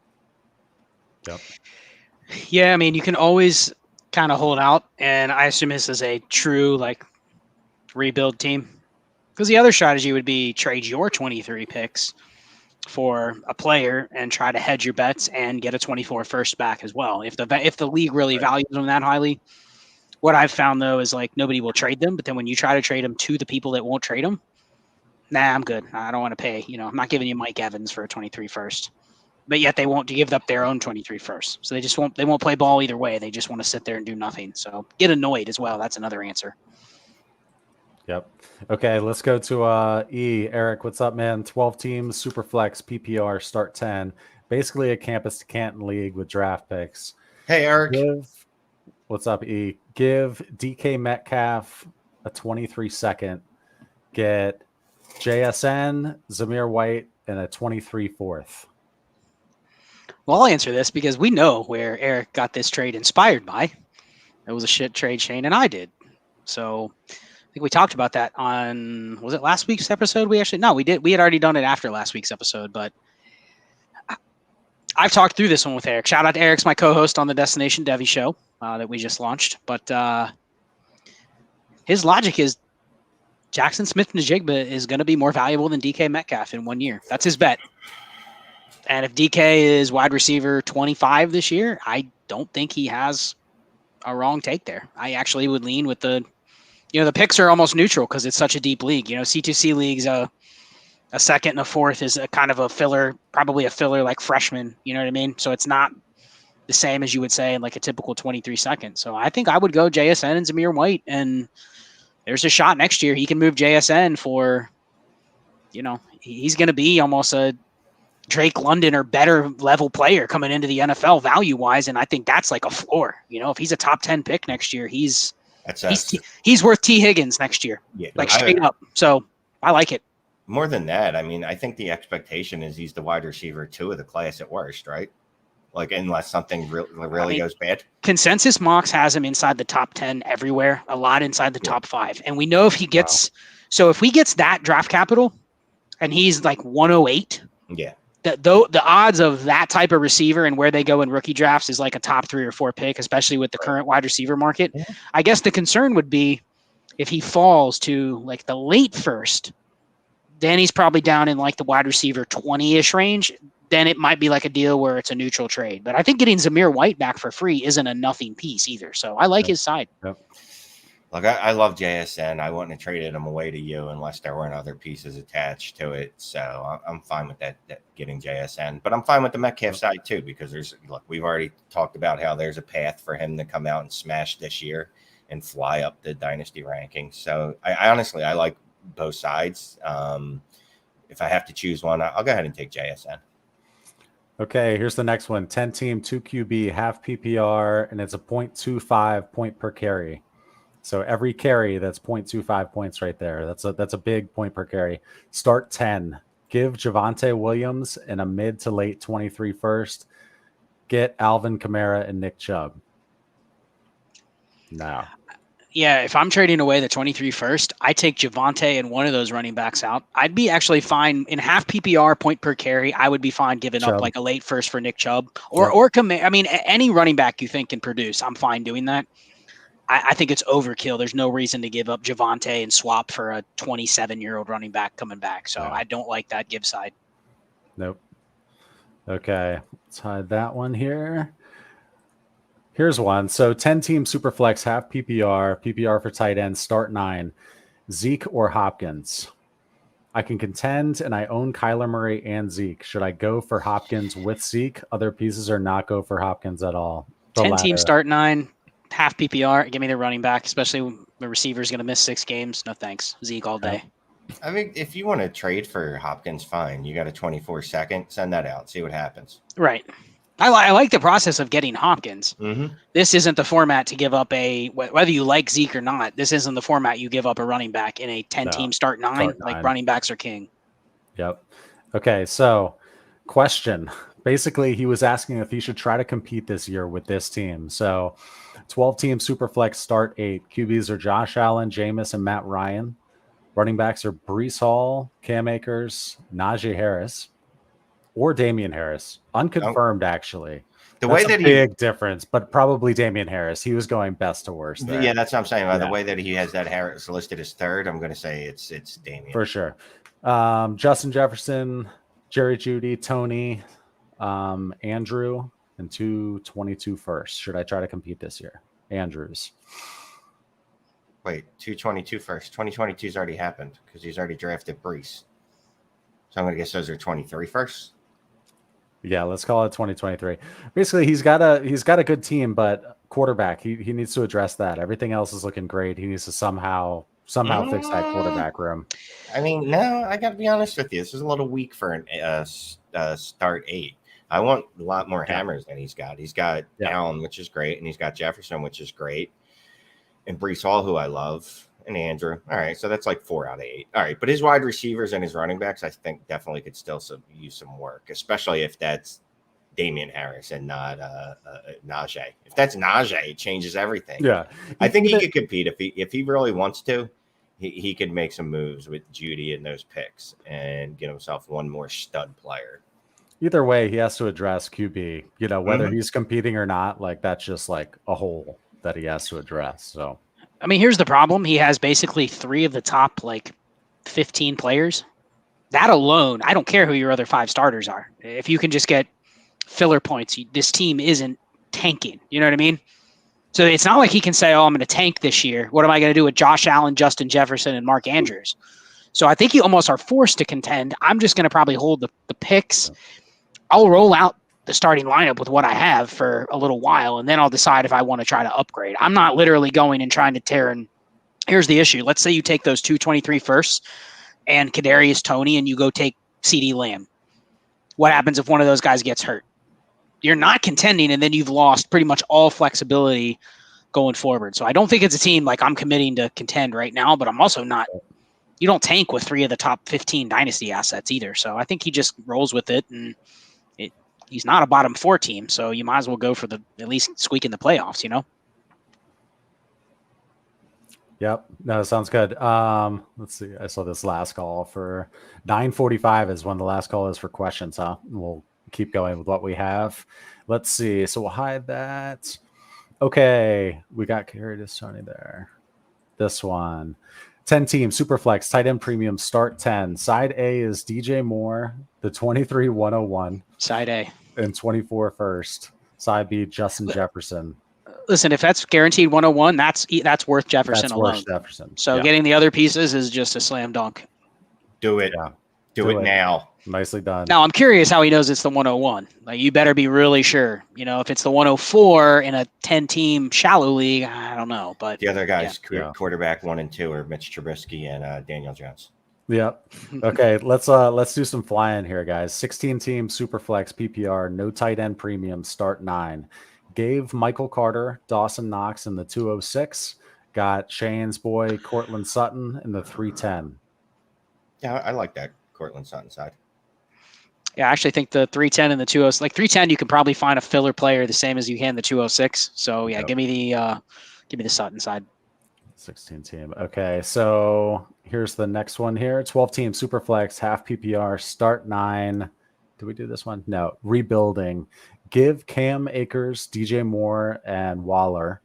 Yep. Yeah, I mean, you can always kind of hold out, and I assume this is a true rebuild team. Because the other strategy would be trade your 23 picks for a player and try to hedge your bets and get a 24 first back as well. If the league really values them that highly, what I've found though is nobody will trade them. But then when you try to trade them to the people that won't trade them, nah, I'm good. I don't want to pay. I'm not giving you Mike Evans for a 23 first. But yet they won't give up their own 23 first. So they won't play ball either way. They just want to sit there and do nothing. So get annoyed as well. That's another answer. Yep. Okay, let's go to E. Eric, what's up, man? 12 teams, super flex, PPR, start 10. Basically a campus to Canton league with draft picks. Hey, Eric. What's up, E? Give DK Metcalf a 23 second. Get JSN, Zamir White, and a 23 fourth. Well, I'll answer this because we know where Eric got this trade inspired by. It was a shit trade Shane and I did. So I think we talked about that on, was it last week's episode? We had already done it after last week's episode, but I've talked through this one with Eric. Shout out to Eric's my co-host on the Destination Devy show that we just launched. But his logic is Jackson Smith-Njigba is going to be more valuable than DK Metcalf in 1 year. That's his bet. And if DK is wide receiver 25 this year, I don't think he has a wrong take there. I actually would lean with the picks are almost neutral because it's such a deep league. C2C leagues, a second and a fourth is a kind of a filler, probably a filler like freshman. You know what I mean? So it's not the same as you would say in a typical 23 second. So I think I would go JSN and Zamir White, and there's a shot next year he can move JSN for, he's going to be almost a Drake London or better level player coming into the NFL value wise. And I think that's like a floor. If he's a top 10 pick next year, he's worth T Higgins next year, straight up. So I like it. More than that, I mean, I think the expectation is he's the wide receiver 2 of the class at worst, right? Unless something really goes bad. Consensus mocks has him inside the top 10 everywhere, a lot inside the top 5. And we know if he gets, so if he gets that draft capital and he's 108, yeah. The odds of that type of receiver and where they go in rookie drafts is a top 3 or 4 pick, especially with the current wide receiver market. Yeah. I guess the concern would be if he falls to the late first, then he's probably down in the wide receiver 20-ish range. Then it might be a deal where it's a neutral trade. But I think getting Zamir White back for free isn't a nothing piece either. So I like his side. Yep. I love JSN. I wouldn't have traded him away to you unless there weren't other pieces attached to it. So I'm fine with that getting JSN. But I'm fine with the Metcalf side too, because we've already talked about how there's a path for him to come out and smash this year and fly up the dynasty rankings. So I honestly like both sides. If I have to choose one, I'll go ahead and take JSN. Okay, here's the next one. 10 team, 2 QB, half PPR, and it's a 0.25 point per carry. So every carry, that's 0.25 points right there. That's a big point per carry. Start 10. Give Javonte Williams and a mid to late 23 first. Get Alvin Kamara and Nick Chubb. No. Yeah, if I'm trading away the 23 first, I take Javonte and one of those running backs out. I'd be actually fine in half PPR point per carry. I would be fine giving up like a late first for Nick Chubb any running back you think can produce. I'm fine doing that. I think it's overkill. There's no reason to give up Javonte and swap for a 27-year-old running back coming back. So I don't like that give side. Nope. Okay, let's hide that one here. Here's one. So 10-team Superflex, half PPR for tight end, start 9. Zeke or Hopkins? I can contend, and I own Kyler Murray and Zeke. Should I go for Hopkins with Zeke? Other pieces or not go for Hopkins at all? 10-team start 9, half PPR. Give me the running back, especially when the receiver's going to miss 6 games. No thanks. Zeke all day. I mean, if you want to trade for Hopkins, fine. You got a 24-second. Send that out. See what happens. Right. I like the process of getting Hopkins. Mm-hmm. This isn't the format to give up whether you like Zeke or not, this isn't the format you give up a running back in a 10-team start 9. Like running backs are king. Yep. Okay, so question. Basically, he was asking if he should try to compete this year with this team. So 12-team Superflex start 8. QBs are Josh Allen, Jameis, and Matt Ryan. Running backs are Breece Hall, Cam Akers, Najee Harris, or Damian Harris. Unconfirmed, actually. That's a big difference, but probably Damian Harris. He was going best to worst there. Yeah, that's what I'm saying. By the way that he has that Harris listed as third, I'm going to say it's Damian. For sure. Justin Jefferson, Jerry Jeudy, Toney, Andrew, and 222 first. Should I try to compete this year? Andrews. Wait, 222 first. 2022's already happened because he's already drafted Breece. So I'm going to guess those are 23 first. Yeah, let's call it 2023. Basically, he's got a good team, but quarterback, he needs to address that. Everything else is looking great. He needs to somehow fix that quarterback room. I mean, no, I got to be honest with you. This is a little weak for an start 8. I want a lot more hammers than he's got. He's got Allen, which is great, and he's got Jefferson, which is great, and Breece Hall, who I love, and Andrew. All right, so that's like 4 out of 8. All right, but his wide receivers and his running backs, I think, definitely could still use some work, especially if that's Damian Harris and not Najee. If that's Najee, it changes everything. Yeah, I think he could compete if he really wants to. He could make some moves with Jeudy and those picks and get himself one more stud player. Either way, he has to address QB. Whether he's competing or not, like that's just like a hole that he has to address. So. I mean, here's the problem. He has basically 3 of the top, 15 players. That alone, I don't care who your other 5 starters are. If you can just get filler points, this team isn't tanking. You know what I mean? So it's not like he can say, I'm going to tank this year. What am I going to do with Josh Allen, Justin Jefferson, and Mark Andrews? So I think you almost are forced to contend. I'm just going to probably hold the picks. I'll roll out the starting lineup with what I have for a little while, and then I'll decide if I want to try to upgrade. I'm not literally going and trying to tear in. Here's the issue. Let's say you take those 223 firsts and Kadarius Toney, and you go take CD Lamb. What happens if one of those guys gets hurt? You're not contending, and then you've lost pretty much all flexibility going forward. So I don't think it's a team I'm committing to contend right now, but I'm also not. You don't tank with 3 of the top 15 dynasty assets either. So I think he just rolls with it, and he's not a bottom 4 team, so you might as well go for at least squeak in the playoffs, Yep. No, sounds good. Let's see. I saw this last call for 9:45 is when the last call is for questions, huh? We'll keep going with what we have. Let's see. So we'll hide that. Okay. We got Kadarius Toney there. This one. 10-team Superflex tight end premium start 10. Side A is DJ Moore, the 23-101. Side A. And 24 first. Side B, Justin Jefferson. Listen, if that's guaranteed 101, that's worth Jefferson that's alone. Worth Jefferson. So getting the other pieces is just a slam dunk. Do it. Yeah. Do it now. Nicely done. Now, I'm curious how he knows it's the 101. You better be really sure. If it's the 104 in a 10-team shallow league, I don't know. But the other guys, quarterback 1 and 2, are Mitch Trubisky and Daniel Jones. Yep. Okay, let's do some flying here, guys. 16-team Superflex PPR, no tight end premium, start 9. Gave Michael Carter, Dawson Knox in the 206. Got Shane's boy, Cortland Sutton in the 310. Yeah, I like that Cortland Sutton side. Yeah, I actually think the 310 and the 206, 310, you can probably find a filler player the same as you can the 206. So give me the Sutton side. 16 team. Okay, so here's the next one here. 12 team Superflex, half PPR, start 9. Did we do this one? No. Rebuilding. Give Cam Akers, DJ Moore, and Waller.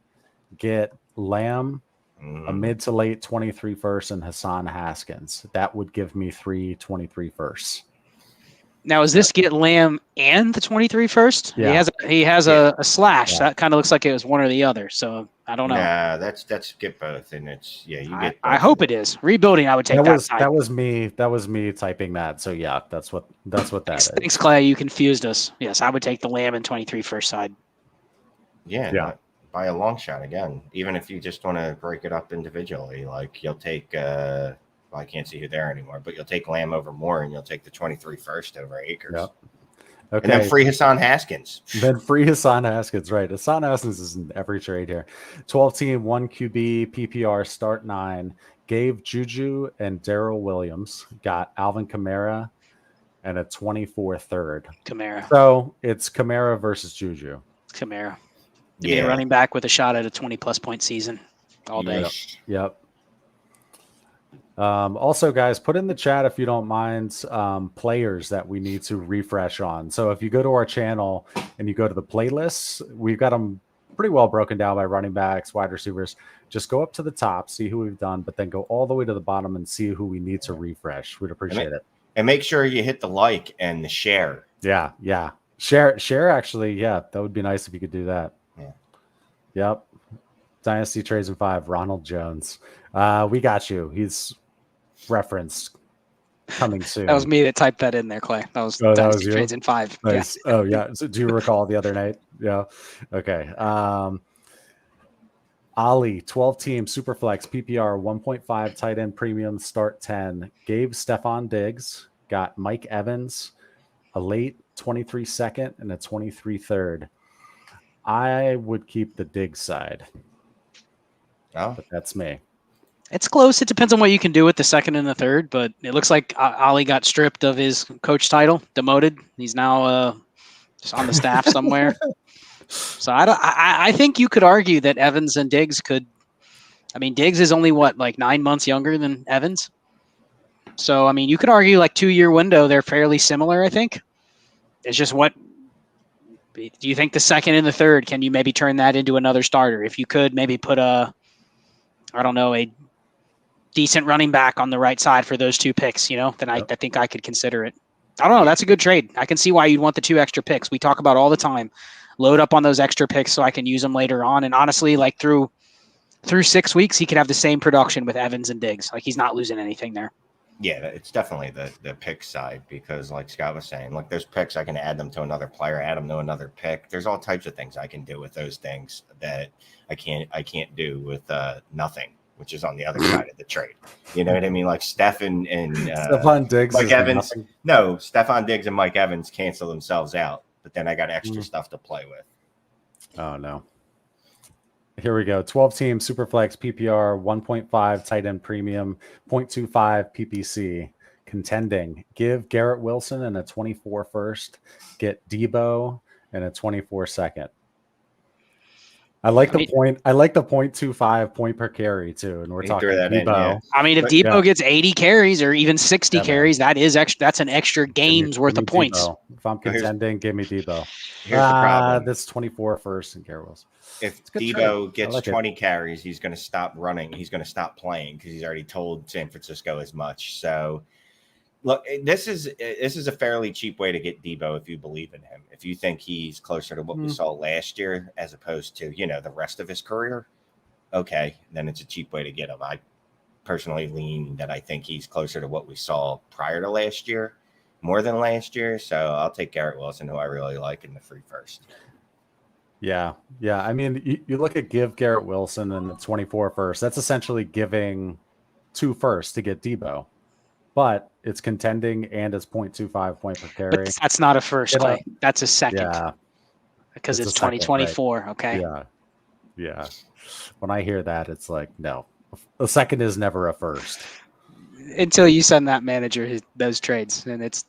Get Lamb, a mid to late 23 first, and Hassan Haskins. That would give me 3 23 firsts. Now, is this get Lamb and the 23 first? Yeah. He has a slash. Yeah. That kind of looks like it was one or the other. So I don't know. Nah, that's get both, and it's you get. Both. I hope it is rebuilding. I would take that. That was me. That was me typing that. So yeah, that's what that is. Thanks, Clay. You confused us. Yes, I would take the Lamb and 23 first side. Yeah. By a long shot again. Even if you just want to break it up individually, like you'll take. I can't see who there anymore, but you'll take Lamb over Moore, and you'll take the 23 first over Akers. Yep. Okay. And then free Hassan Haskins. Right. Hassan Haskins is in every trade here. 12 team, 1 QB, PPR, start 9. Gave Juju and Darrell Williams. Got Alvin Kamara and a 24 third. Kamara. So it's Kamara versus Juju. Kamara. Give me a running back with a shot at a 20-plus point season all day. Yep. Also, guys, put in the chat if you don't mind players that we need to refresh on. So if you go to our channel and you go to the playlists, we've got them pretty well broken down by running backs, wide receivers. Just go up to the top, see who we've done, but then go all the way to the bottom and see who we need to refresh. We'd appreciate it. And make sure you hit the like and the share. Yeah. Share actually, yeah, that would be nice if you could do that. Yeah. Yep. Dynasty Trades in 5, Ronald Jones. We got you. He's referenced coming soon. That was me that typed that in there, Clay. That was Dynasty Trades in 5. Nice. Yeah. Oh yeah. So do you recall the other night? Yeah. Okay. Ali, 12 team Superflex PPR 1.5 tight end premium start 10. Gave Stephon Diggs, got Mike Evans, a late 23 second and a 23 third. I would keep the Diggs side. Oh, but that's me. It's close. It depends on what you can do with the second and the third, but it looks like Ali got stripped of his coach title, demoted. He's now just on the staff somewhere. So I think you could argue that Evans and Diggs could. I mean, Diggs is only like 9 months younger than Evans. So I mean, you could argue like 2-year window. They're fairly similar. I think it's just what. Do you think the second and the third, can you maybe turn that into another starter? If you could maybe put a decent running back on the right side for those 2 picks, then I think I could consider it. I don't know. That's a good trade. I can see why you'd want the 2 extra picks. We talk about all the time. Load up on those extra picks so I can use them later on. And honestly, like through 6 weeks, he could have the same production with Evans and Diggs. Like he's not losing anything there. Yeah, it's definitely the pick side because like Scott was saying, like those picks, I can add them to another player, add them to another pick. There's all types of things I can do with those things that I can't do with nothing, which is on the other side of the trade. You know what I mean? Like Stephon and Stephon Diggs, Mike Evans. Nothing. No, Stephon Diggs and Mike Evans cancel themselves out, but then I got extra stuff to play with. Oh no. Here we go. 12 team Superflex PPR 1.5 tight end premium 0.25 PPC contending. Give Garrett Wilson and a 24 first. Get Deebo and a 24 second. I like the 0.25 point per carry too, and we're talking Deebo. I mean, if Deebo gets 80 carries or even 60 carries, that is extra. That's an extra game's worth of points. Deebo. If I'm contending, give me Deebo. Here's the problem. That's 24 first and Garrett Wilson. If Deebo gets 20 carries, he's going to stop running. He's going to stop playing because he's already told San Francisco as much. So, look, this is a fairly cheap way to get Deebo if you believe in him. If you think he's closer to what we saw last year as opposed to, the rest of his career, okay, then it's a cheap way to get him. I personally lean that I think he's closer to what we saw prior to last year, more than last year. So I'll take Garrett Wilson, who I really like, in the free first. Yeah. I mean, you look at give Garrett Wilson and the 24 first. That's essentially giving 2 firsts to get Deebo, but it's contending and it's 0.25 point per carry. But that's not a first, Clay. That's a second. Yeah, because it's 2024. Right? Okay. Yeah. When I hear that, it's like no, a second is never a first. until you send that manager those trades, and it's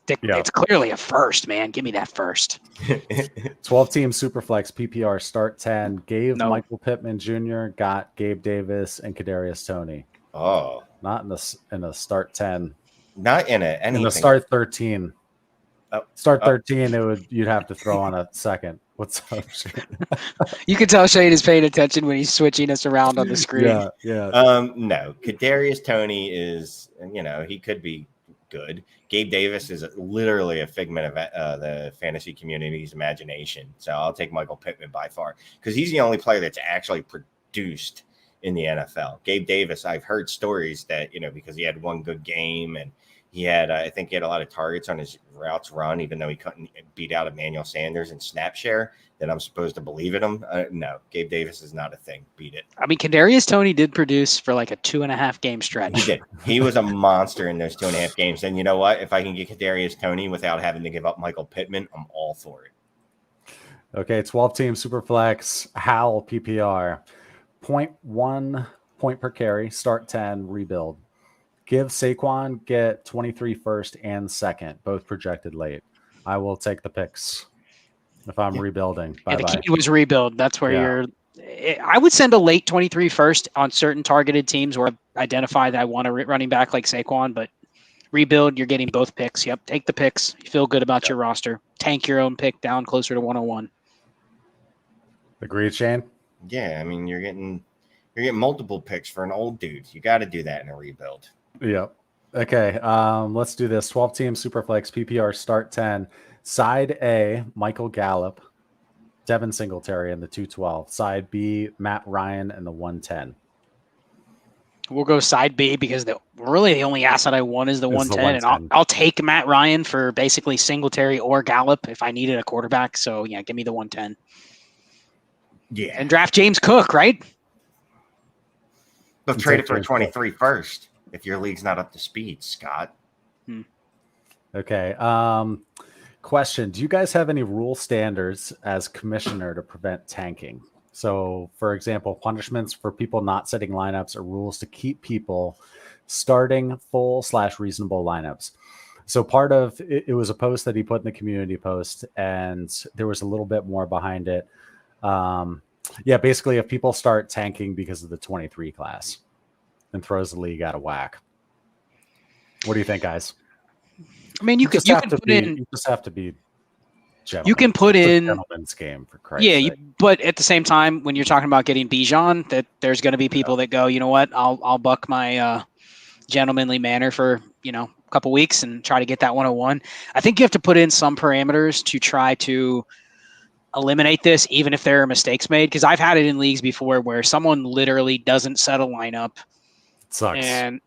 clearly a first, man. Give me that first. 12-team Superflex PPR start 10. Gave No. Michael Pittman Jr. Got Gabe Davis and Kadarius Toney. Oh, Not in a start 10. not in anything. In the start 13. Oh. Start 13, you'd have to throw on a second. What's up? You can tell Shane is paying attention when he's switching us around on the screen. Yeah. No, Kadarius Toney is, he could be good. Gabe Davis is literally a figment of the fantasy community's imagination. So I'll take Michael Pittman by far because he's the only player that's actually produced in the NFL. Gabe Davis, I've heard stories that, because he had one good game and he had, I think he had a lot of targets on his routes run, even though he couldn't beat out Emmanuel Sanders in snap share, that I'm supposed to believe in him. No, Gabe Davis is not a thing. Beat it. I mean, Kadarius Toney did produce for like a 2.5 game stretch. He did. He was a monster in those 2.5 games. And you know what? If I can get Kadarius Toney without having to give up Michael Pittman, I'm all for it. Okay, 12-team Superflex, Hal PPR. 0.1 point per carry, start 10, rebuild. Give Saquon, get 23 first and second, both projected late. I will take the picks if I'm rebuilding. The key was rebuild. That's where I would send a late 23 first on certain targeted teams where I identify that I want a running back like Saquon, but rebuild, you're getting both picks. Yep, take the picks. You feel good about your roster. Tank your own pick down closer to 101. Agreed, Shane? Yeah, I mean, you're getting multiple picks for an old dude. You got to do that in a rebuild. Yep. Okay, let's do this. 12-team Superflex PPR start 10. Side A, Michael Gallup, Devin Singletary in the 212. Side B, Matt Ryan in the 110. We'll go side B because really the only asset I want is the 110. And I'll take Matt Ryan for basically Singletary or Gallup if I needed a quarterback. So, yeah, give me the 110. Yeah. And draft James Cook, right? They'll trade it for 23 first if your league's not up to speed, Scott. Okay. Question. Do you guys have any rule standards as commissioner to prevent tanking? So, for example, punishments for people not setting lineups or rules to keep people starting full/reasonable lineups. So part of it was a post that he put in the community post, and there was a little bit more behind it. Basically, if people start tanking because of the 23 class and throws the league out of whack. What do you think, guys? I mean, you just have to be gentleman. You can put in gentleman's game for Christ's sake. But at the same time, when you're talking about getting Bijan, that there's going to be people that go, you know what, I'll buck my gentlemanly manner for a couple weeks and try to get that 101. I think you have to put in some parameters to try to eliminate this, even if there are mistakes made. Because I've had it in leagues before where someone literally doesn't set a lineup. It sucks.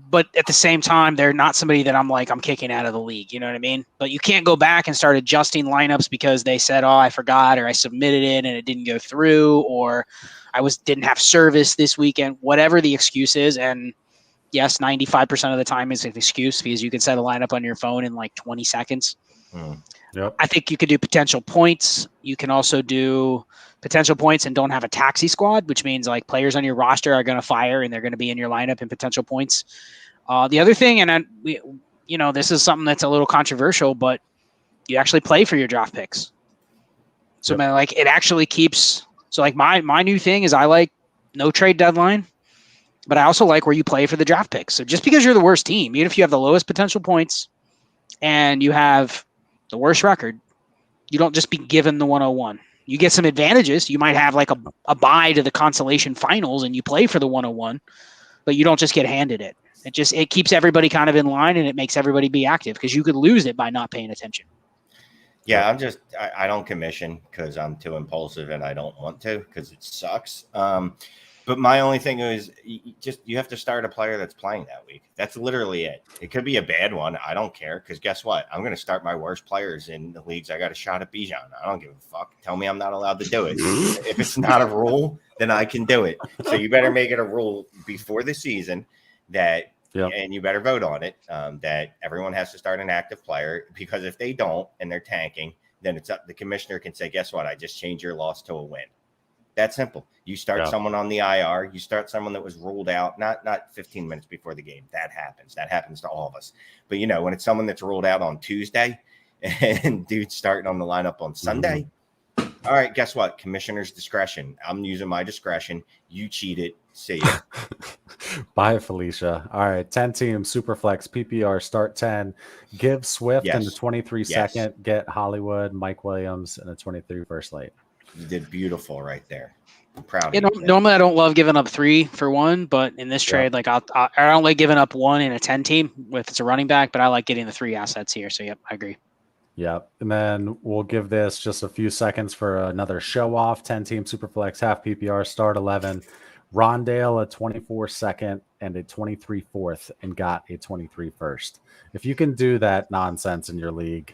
But at the same time, they're not somebody that I'm kicking out of the league. You know what I mean? But you can't go back and start adjusting lineups because they said, I forgot, or I submitted it and it didn't go through, or I didn't have service this weekend, whatever the excuse is. And yes, 95% of the time is an excuse because you can set a lineup on your phone in 20 seconds. Yep. I think you could do potential points. You can also do potential points and don't have a taxi squad, which means players on your roster are going to fire and they're going to be in your lineup in potential points. The other thing, and this is something that's a little controversial, but you actually play for your draft picks. So it actually keeps. So my new thing is I like no trade deadline, but I also like where you play for the draft picks. So just because you're the worst team, even if you have the lowest potential points and you have the worst record, you don't just be given the 101. You get some advantages. You might have a bye to the consolation finals and you play for the 101, but you don't just get handed it. It keeps everybody kind of in line and it makes everybody be active because you could lose it by not paying attention. Yeah, I don't commission because I'm too impulsive and I don't want to because it sucks. But my only thing is you have to start a player that's playing that week. That's literally it. It could be a bad one. I don't care because guess what? I'm going to start my worst players in the leagues. I got a shot at Bijan. I don't give a fuck. Tell me I'm not allowed to do it. If it's not a rule, then I can do it. So you better make it a rule before the season that and you better vote on it, that everyone has to start an active player because if they don't and they're tanking, then it's up. The commissioner can say, guess what? I just changed your loss to a win. That simple. You start someone on the IR. You start someone that was ruled out, not 15 minutes before the game. That happens. That happens to all of us. But, when it's someone that's ruled out on Tuesday and dude's starting on the lineup on Sunday, all right, guess what? Commissioner's discretion. I'm using my discretion. You cheated. See ya. Bye, Felicia. All right, 10-team Superflex PPR start 10. Give Swift in the 23 second. Get Hollywood, Mike Williams, and a 23 first late. You did beautiful right there. I'm proud of you. Normally, I don't love giving up 3 for 1, but in this trade, I don't like giving up 1 in a 10-team if it's a running back, but I like getting the 3 assets here. So, I agree. Yep. And then we'll give this just a few seconds for another show off. 10-team Superflex, half PPR, start 11. Rondale, a 24 second and a 23 fourth, and got a 23 first. If you can do that nonsense in your league,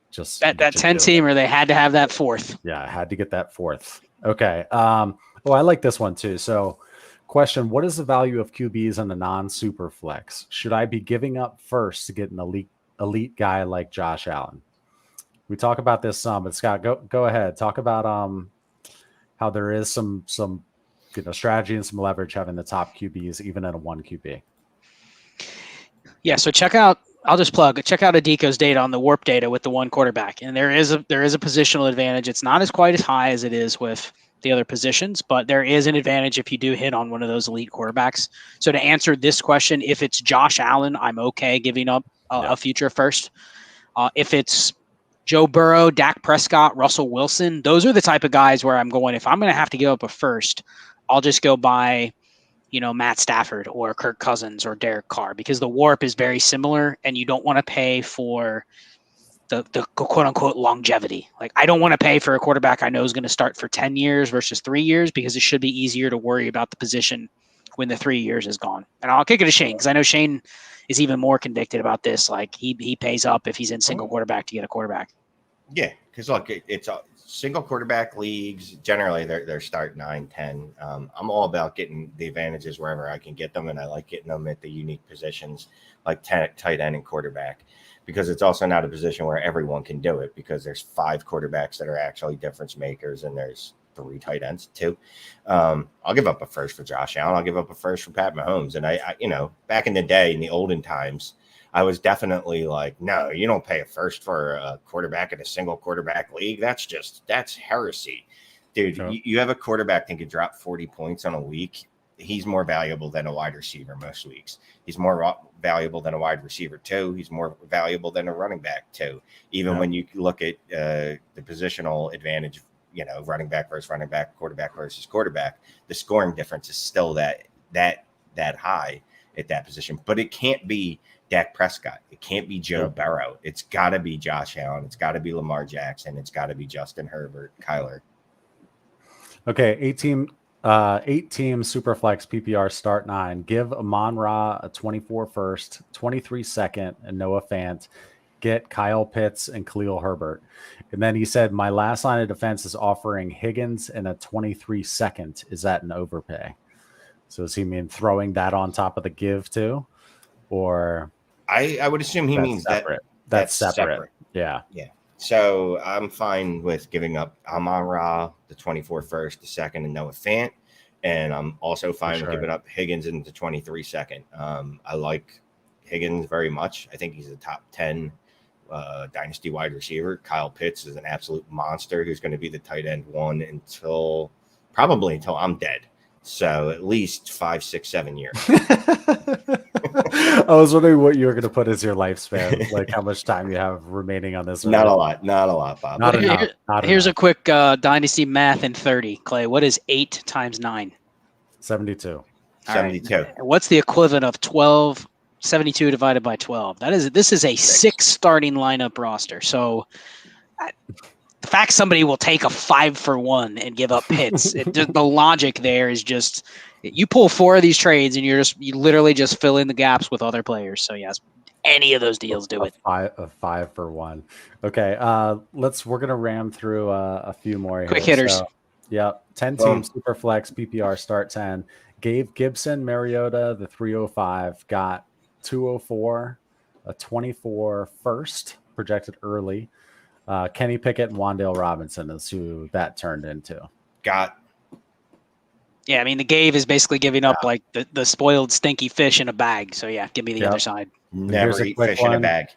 just that 10-teamer, they had to have that 4th. Yeah, I had to get that 4th. Okay. I like this one too. So, question: what is the value of QBs in a non-super flex? Should I be giving up first to get an elite guy like Josh Allen? We talk about this some, but Scott, go ahead. Talk about how there is some strategy and some leverage having the top QBs even at a 1 QB. Yeah, so check out Adico's data on the warp data with the 1 quarterback. And there is a positional advantage. It's not quite as high as it is with the other positions, but there is an advantage if you do hit on one of those elite quarterbacks. So to answer this question, if it's Josh Allen, I'm okay giving up a future first. If it's Joe Burrow, Dak Prescott, Russell Wilson, those are the type of guys where I'm going, if I'm going to have to give up a first, I'll just go buy, Matt Stafford or Kirk Cousins or Derek Carr, because the warp is very similar and you don't want to pay for the quote unquote longevity. Like, I don't want to pay for a quarterback I know is going to start for 10 years versus 3 years, because it should be easier to worry about the position when the 3 years is gone. And I'll kick it to Shane, because I know Shane is even more convicted about this. Like, he pays up if he's in single quarterback to get a quarterback. Yeah, because look, it's a single quarterback leagues. Generally, they're start 9, 10. I'm all about getting the advantages wherever I can get them, and I like getting them at the unique positions like tight end and quarterback, because it's also not a position where everyone can do it, because there's 5 quarterbacks that are actually difference makers, and there's 3 tight ends too. I'll give up a first for Josh Allen. I'll give up a first for Pat Mahomes. And I back in the day, in the olden times, I was definitely like, no, you don't pay a first for a quarterback in a single quarterback league. That's heresy. Dude, you have a quarterback that can drop 40 points on a week. He's more valuable than a wide receiver most weeks. He's more valuable than a wide receiver too. He's more valuable than a running back too. Even when you look at the positional advantage, running back versus running back, quarterback versus quarterback, the scoring difference is still that high at that position. But it can't be Dak Prescott. It can't be Joe Burrow. It's got to be Josh Allen. It's got to be Lamar Jackson. It's got to be Justin Herbert, Kyler. Okay, 8-team Superflex PPR start 9. Give Amon-Ra a 24 first, 23 second, and Noah Fant. Get Kyle Pitts and Khalil Herbert. And then he said, my last line of defense is offering Higgins and a 23 second. Is that an overpay? So does he mean throwing that on top of the give too? Or I would assume he means separate. That's separate. Yeah. So I'm fine with giving up Amon-Ra, the 24 first, the second, and Noah Fant. And I'm also fine with giving up Higgins in the 23 second. I like Higgins very much. I think he's a top 10 dynasty wide receiver. Kyle Pitts is an absolute monster who's going to be the tight end 1 until I'm dead. So at least 5, 6, 7 years. I was wondering what you were going to put as your lifespan, like how much time you have remaining on this. Not a lot, Bob. Not enough. Here's a quick dynasty math in 30. Clay, what is 8 times 9? 72. 72. Right. What's the equivalent of 12? 72 divided by 12. This is a 6 starting lineup roster. So the fact somebody will take a 5 for 1 and give up Pitts, the logic there is just, you pull 4 of these trades and you literally just fill in the gaps with other players. So yes, any of those deals do it. A 5 for 1. Okay. We're going to ram through a few more quick hitters. So, 10-team Superflex PPR start 10. Gave Gibson, Mariota the 305, got 204, a 24 first projected early. Kenny Pickett and Wandale Robinson is who that turned into. got. Yeah, I mean, the Gave is basically giving up like the spoiled, stinky fish in a bag. So, yeah, give me the other side. Never eat fish in a bag.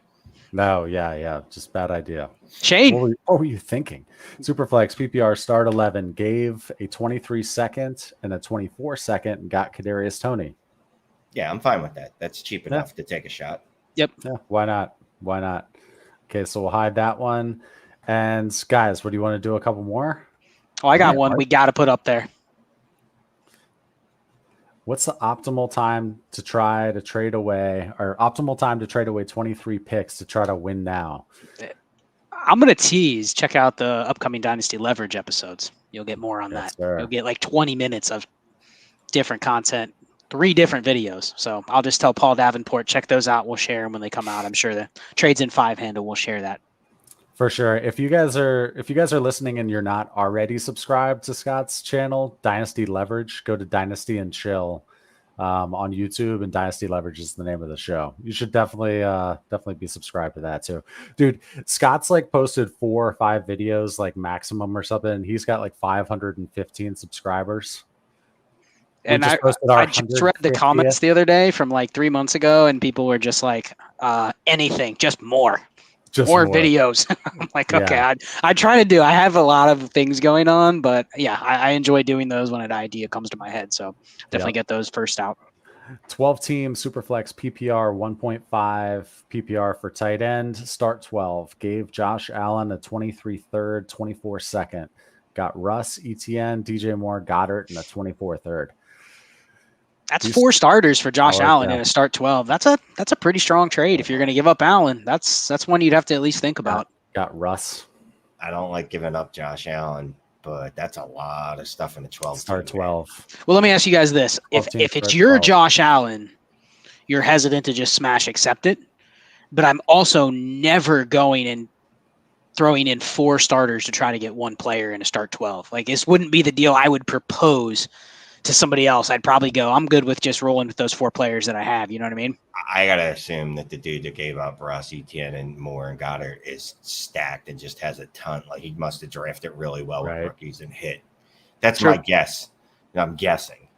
No, yeah. Just bad idea. Shane. What were you thinking? Superflex PPR start 11 gave a 23-second and a 24-second and got Kadarius Toney. Yeah, I'm fine with that. That's cheap enough to take a shot. Yep. Yeah, why not? Okay, so we'll hide that one. And guys, what do you want to do? A couple more? Oh, I got one. We got to put up there. What's the optimal time to try to trade away, or optimal time to trade away 23 picks to try to win now? I'm going to tease. Check out the upcoming Dynasty Leverage episodes. You'll get more on that. Sir. You'll get like 20 minutes of different content, 3 different videos. So I'll just tell Paul Davenport, check those out. We'll share them when they come out. I'm sure the Trades in 5 handle will share that. For sure. If you guys are listening and you're not already subscribed to Scott's channel, Dynasty Leverage, go to Dynasty and Chill on YouTube, and Dynasty Leverage is the name of the show. You should definitely be subscribed to that too. Dude, Scott's like posted 4 or 5 videos, like maximum or something, and he's got like 515 subscribers. And I just read the comments the other day from like 3 months ago, and people were just like, anything, just more. More videos. I'm like, okay, I try to do. I have a lot of things going on, but yeah, I enjoy doing those when an idea comes to my head. So definitely get those first out. 12-team Superflex PPR 1.5 PPR for tight end. Start 12. Gave Josh Allen a 23 third, 24 second. Got Russ, ETN, DJ Moore, Goddard, and a 24 third. That's 4 starters for Josh Allen in a start 12. That's a pretty strong trade. If you're going to give up Allen, that's one you'd have to at least think about. Got Russ. I don't like giving up Josh Allen, but that's a lot of stuff in the 12. Start 12. Well, let me ask you guys this. If it's your Josh Allen, you're hesitant to just smash accept it. But I'm also never going and throwing in 4 starters to try to get 1 player in a start 12. Like, this wouldn't be the deal I would propose to somebody else. I'd probably go, I'm good with just rolling with those 4 players that I have. You know what I mean? I got to assume that the dude that gave up Russ, Etienne, and Moore and Goddard is stacked and just has a ton. Like, he must have drafted really well with rookies and hit. That's my guess. I'm guessing.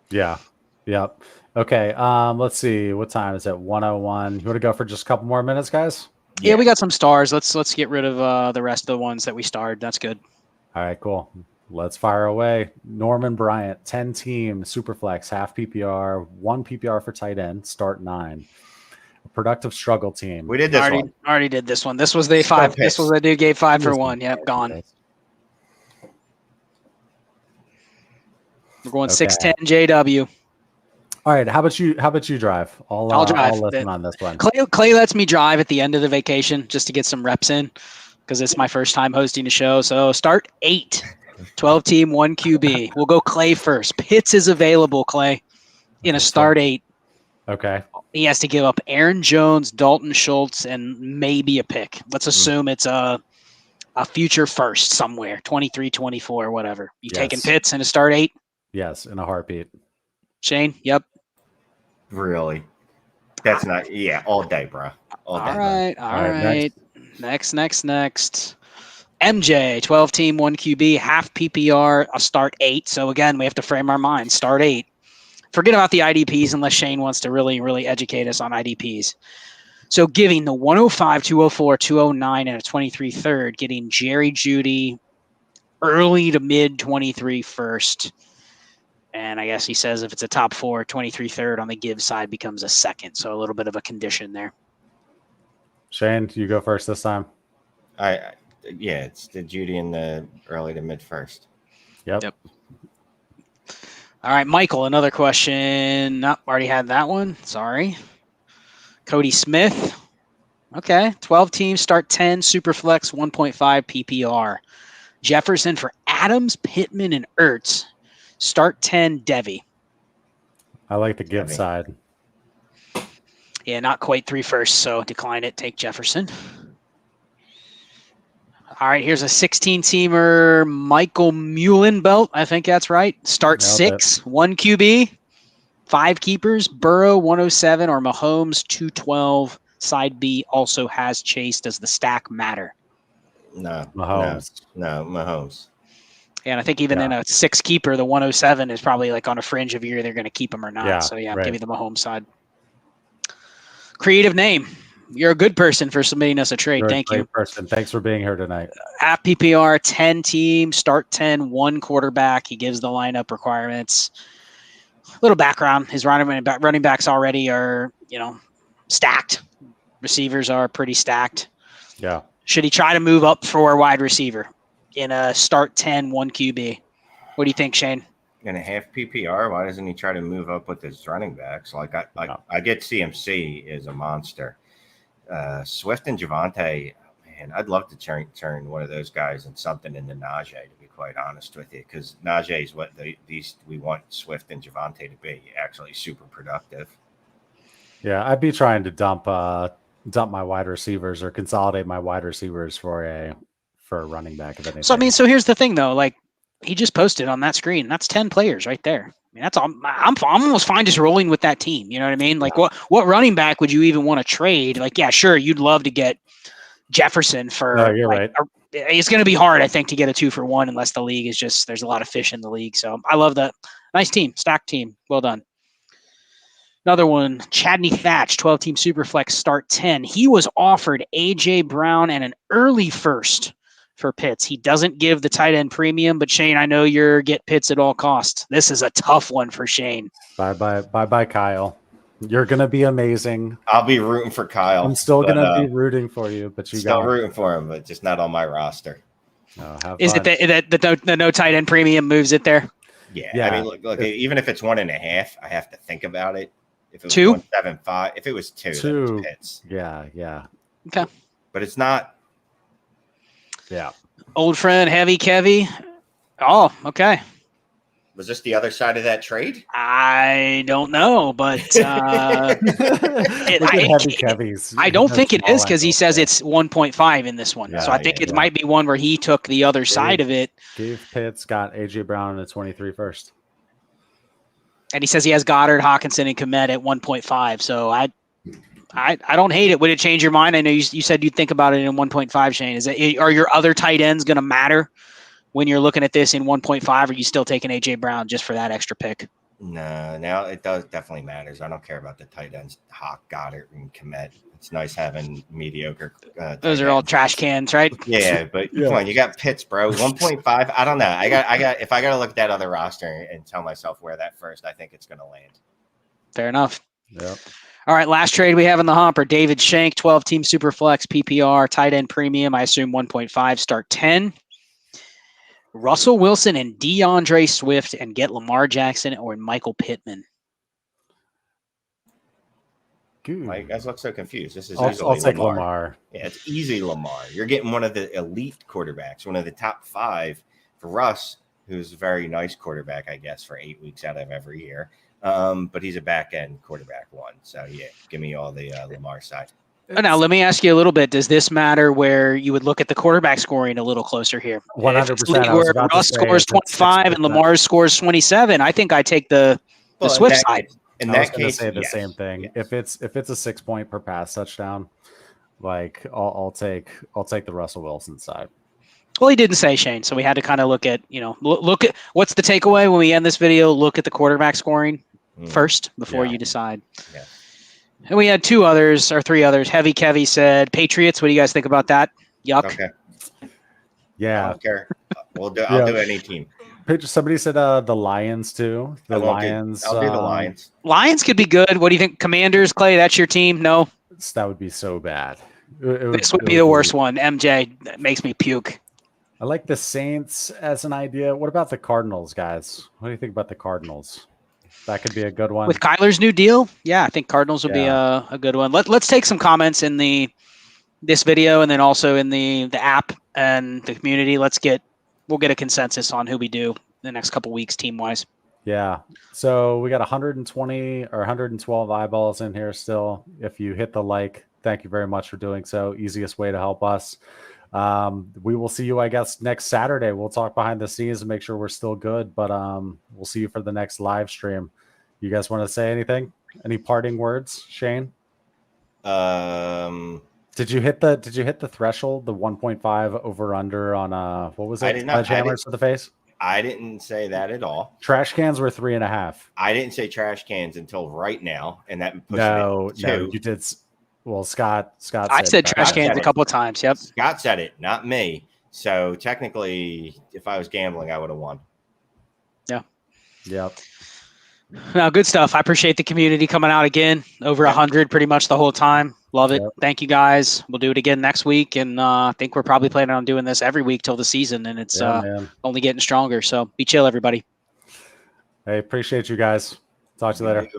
Yeah. Yep. Okay. Let's see. What time is it? 1:01. You want to go for just a couple more minutes, guys? Yeah, we got some stars. Let's get rid of the rest of the ones that we starred. That's good. All right, cool. Let's fire away. Norman Bryant, 10-team Superflex, half PPR, 1 PPR for tight end, start 9. A productive struggle team. We did this one. Already did this one. This was the 5. This was the dude gave 5 for 1. Yep, gone. We're going 6'10 JW. All right. How about you drive? I'll drive. I'll listen on this one. Clay lets me drive at the end of the vacation just to get some reps in because it's my first time hosting a show. So start 8. 12-team, 1 QB. We'll go Clay first. Pitts is available, Clay, in a start 8. Okay. He has to give up Aaron Jones, Dalton Schultz, and maybe a pick. Let's assume it's a future first somewhere, 23, 24, whatever. You taking Pitts in a start 8? Yes, in a heartbeat. Shane? Yep. Really? That's not all day, bro. All right. Next. MJ, 12-team, 1 QB, half PPR, a start 8. So again, we have to frame our minds. Start 8. Forget about the IDPs unless Shane wants to really, really educate us on IDPs. So giving the 105, 204, 209, and a 23 third, getting Jerry Jeudy early to mid 23 first. And I guess he says if it's a top 4, 23 third on the give side becomes a second. So a little bit of a condition there. Shane, you go first this time. It's the Jeudy in the early to mid first. Yep. All right, Michael, another question. Nope, already had that one. Sorry. Cody Smith. Okay. 12 teams, start 10, Superflex, 1.5 PPR. Jefferson for Adams, Pittman, and Ertz. Start 10, Devy. I like the give side. Yeah, not quite 3 first, so decline it. Take Jefferson. All right, here's a 16-teamer, Michael Muhlenbelt. I think that's right. Start 6, 1 QB, 5 keepers, Burrow 107 or Mahomes 212. Side B also has Chase. Does the stack matter? No, Mahomes. No, Mahomes. And I think even in a 6 keeper, the 107 is probably like on a fringe of you're either going to keep him or not. Yeah, so I'm right. giving the Mahomes side. Creative name. You're a good person for submitting us a trade. You're Thank a great you. person. Thanks for being here tonight. At PPR, 10 team, start 10, 1 quarterback. He gives the lineup requirements. Little background. His running backs already are, stacked. Receivers are pretty stacked. Yeah. Should he try to move up for a wide receiver in a start 10, 1 QB? What do you think, Shane? In a half PPR, why doesn't he try to move up with his running backs? Like I get CMC is a monster. Swift and Javonte, man, I'd love to turn one of those guys and something into Najee, to be quite honest with you, because Najee is what we want Swift and Javonte to be, actually super productive. Yeah, I'd be trying to dump my wide receivers or consolidate my wide receivers for a running back, if anything. So here's the thing though, like he just posted on that screen, that's 10 players right there. I mean, that's all. I'm almost fine just rolling with that team. You know what I mean? Like, what running back would you even want to trade? Like, yeah, sure, you'd love to get Jefferson for. No, you're right. It's going to be hard, I think, to get a 2-for-1 unless the league is just there's a lot of fish in the league. So I love that. Nice team, stacked team. Well done. Another one, Chadney Thatch, 12-team Superflex, start 10. He was offered A.J. Brown and an early first for Pitts. He doesn't give the tight end premium, but Shane, I know you're get Pitts at all costs. This is a tough one for Shane. Bye, Kyle. You're gonna be amazing. I'll be rooting for Kyle. I'm still gonna be rooting for you, but still rooting for him, but just not on my roster. Is it the no tight end premium moves it there? Yeah. I mean, look, even if it's 1.5, I have to think about it. If it was 1.75, if it was 2, then it's Pitts. Yeah. Okay, but it's not. Yeah. Old friend, Heavy Kevy. Oh, okay. Was this the other side of that trade? I don't know, but I don't think it is because he says it's 1.5 in this one. So I think it might be one where he took the other side of it. Dave Pitts got A.J. Brown and a 23 first. And he says he has Goddard, Hawkinson, and Komet at 1.5. So I don't hate it. Would it change your mind? I know you said you'd think about it in 1.5, Shane. Are your other tight ends going to matter when you're looking at this in 1.5? Or are you still taking A.J. Brown just for that extra pick? No, now it definitely matters. I don't care about the tight ends, Hawk, Goddard, and Komet. It's nice having mediocre. Those are all trash cans, right? Yeah, but come on, you got Pitts, bro. 1.5. I don't know. I got. If I got to look at that other roster and tell myself where that first, I think it's going to land. Fair enough. Yep. All right, last trade we have in the hopper. David Shank, 12-team Superflex, PPR, tight end premium. I assume 1.5, start 10. Russell Wilson and DeAndre Swift, and get Lamar Jackson or Michael Pittman. You guys look so confused. This is I'll take Lamar. Yeah, it's easy Lamar. You're getting one of the elite quarterbacks, one of the top 5 for Russ, who's a very nice quarterback, I guess, for 8 weeks out of every year. But he's a back-end quarterback one. So, yeah, give me all the Lamar side. Now, let me ask you a little bit. Does this matter where you would look at the quarterback scoring a little closer here? 100%. Where Russ scores 25 and Lamar scores 27, I think I take the Swift side. In I was that going to case, say the same thing. Yes. If it's a 6-point per pass touchdown, like I'll take the Russell Wilson side. Well, he didn't say, Shane, so we had to kind of look at look at what's the takeaway when we end this video. Look at the quarterback scoring first before you decide. Yeah. And we had 3 others. Heavy Kevy said Patriots. What do you guys think about that? Yuck. Okay. Yeah. I don't care. I'll do any team. Somebody said the Lions too. I'll do the Lions. Lions could be good. What do you think? Commanders, Clay, that's your team? No? That would be so bad. This would be the worst one. MJ, that makes me puke. I like the Saints as an idea. What about the Cardinals, guys? What do you think about the Cardinals? That could be a good one. With Kyler's new deal? Yeah, I think Cardinals would be a good one. Let's take some comments in this video and then also in the app and the community. We'll get a consensus on who we do the next couple weeks team-wise. Yeah. So we got 120 or 112 eyeballs in here still. If you hit the like, thank you very much for doing so. Easiest way to help us. We will see you, I guess, next Saturday. We'll talk behind the scenes and make sure we're still good, but we'll see you for the next live stream. You guys want to say anything? Any parting words, Shane? Did you hit the threshold, the 1.5 over under on what was it? Sledgehammers to the face? I didn't say that at all. Trash cans were 3.5. I didn't say trash cans until right now, and that pushed No, it to you did. Well, Scott. I said trash cans a couple of times. Yep. Scott said it, not me. So technically, if I was gambling, I would have won. Yeah. Yep. No, good stuff. I appreciate the community coming out again. Over 100 pretty much the whole time. Love it. Yep. Thank you guys. We'll do it again next week. And I think we're probably planning on doing this every week till the season. And it's only getting stronger. So be chill, everybody. Hey, appreciate you guys. Talk to you later.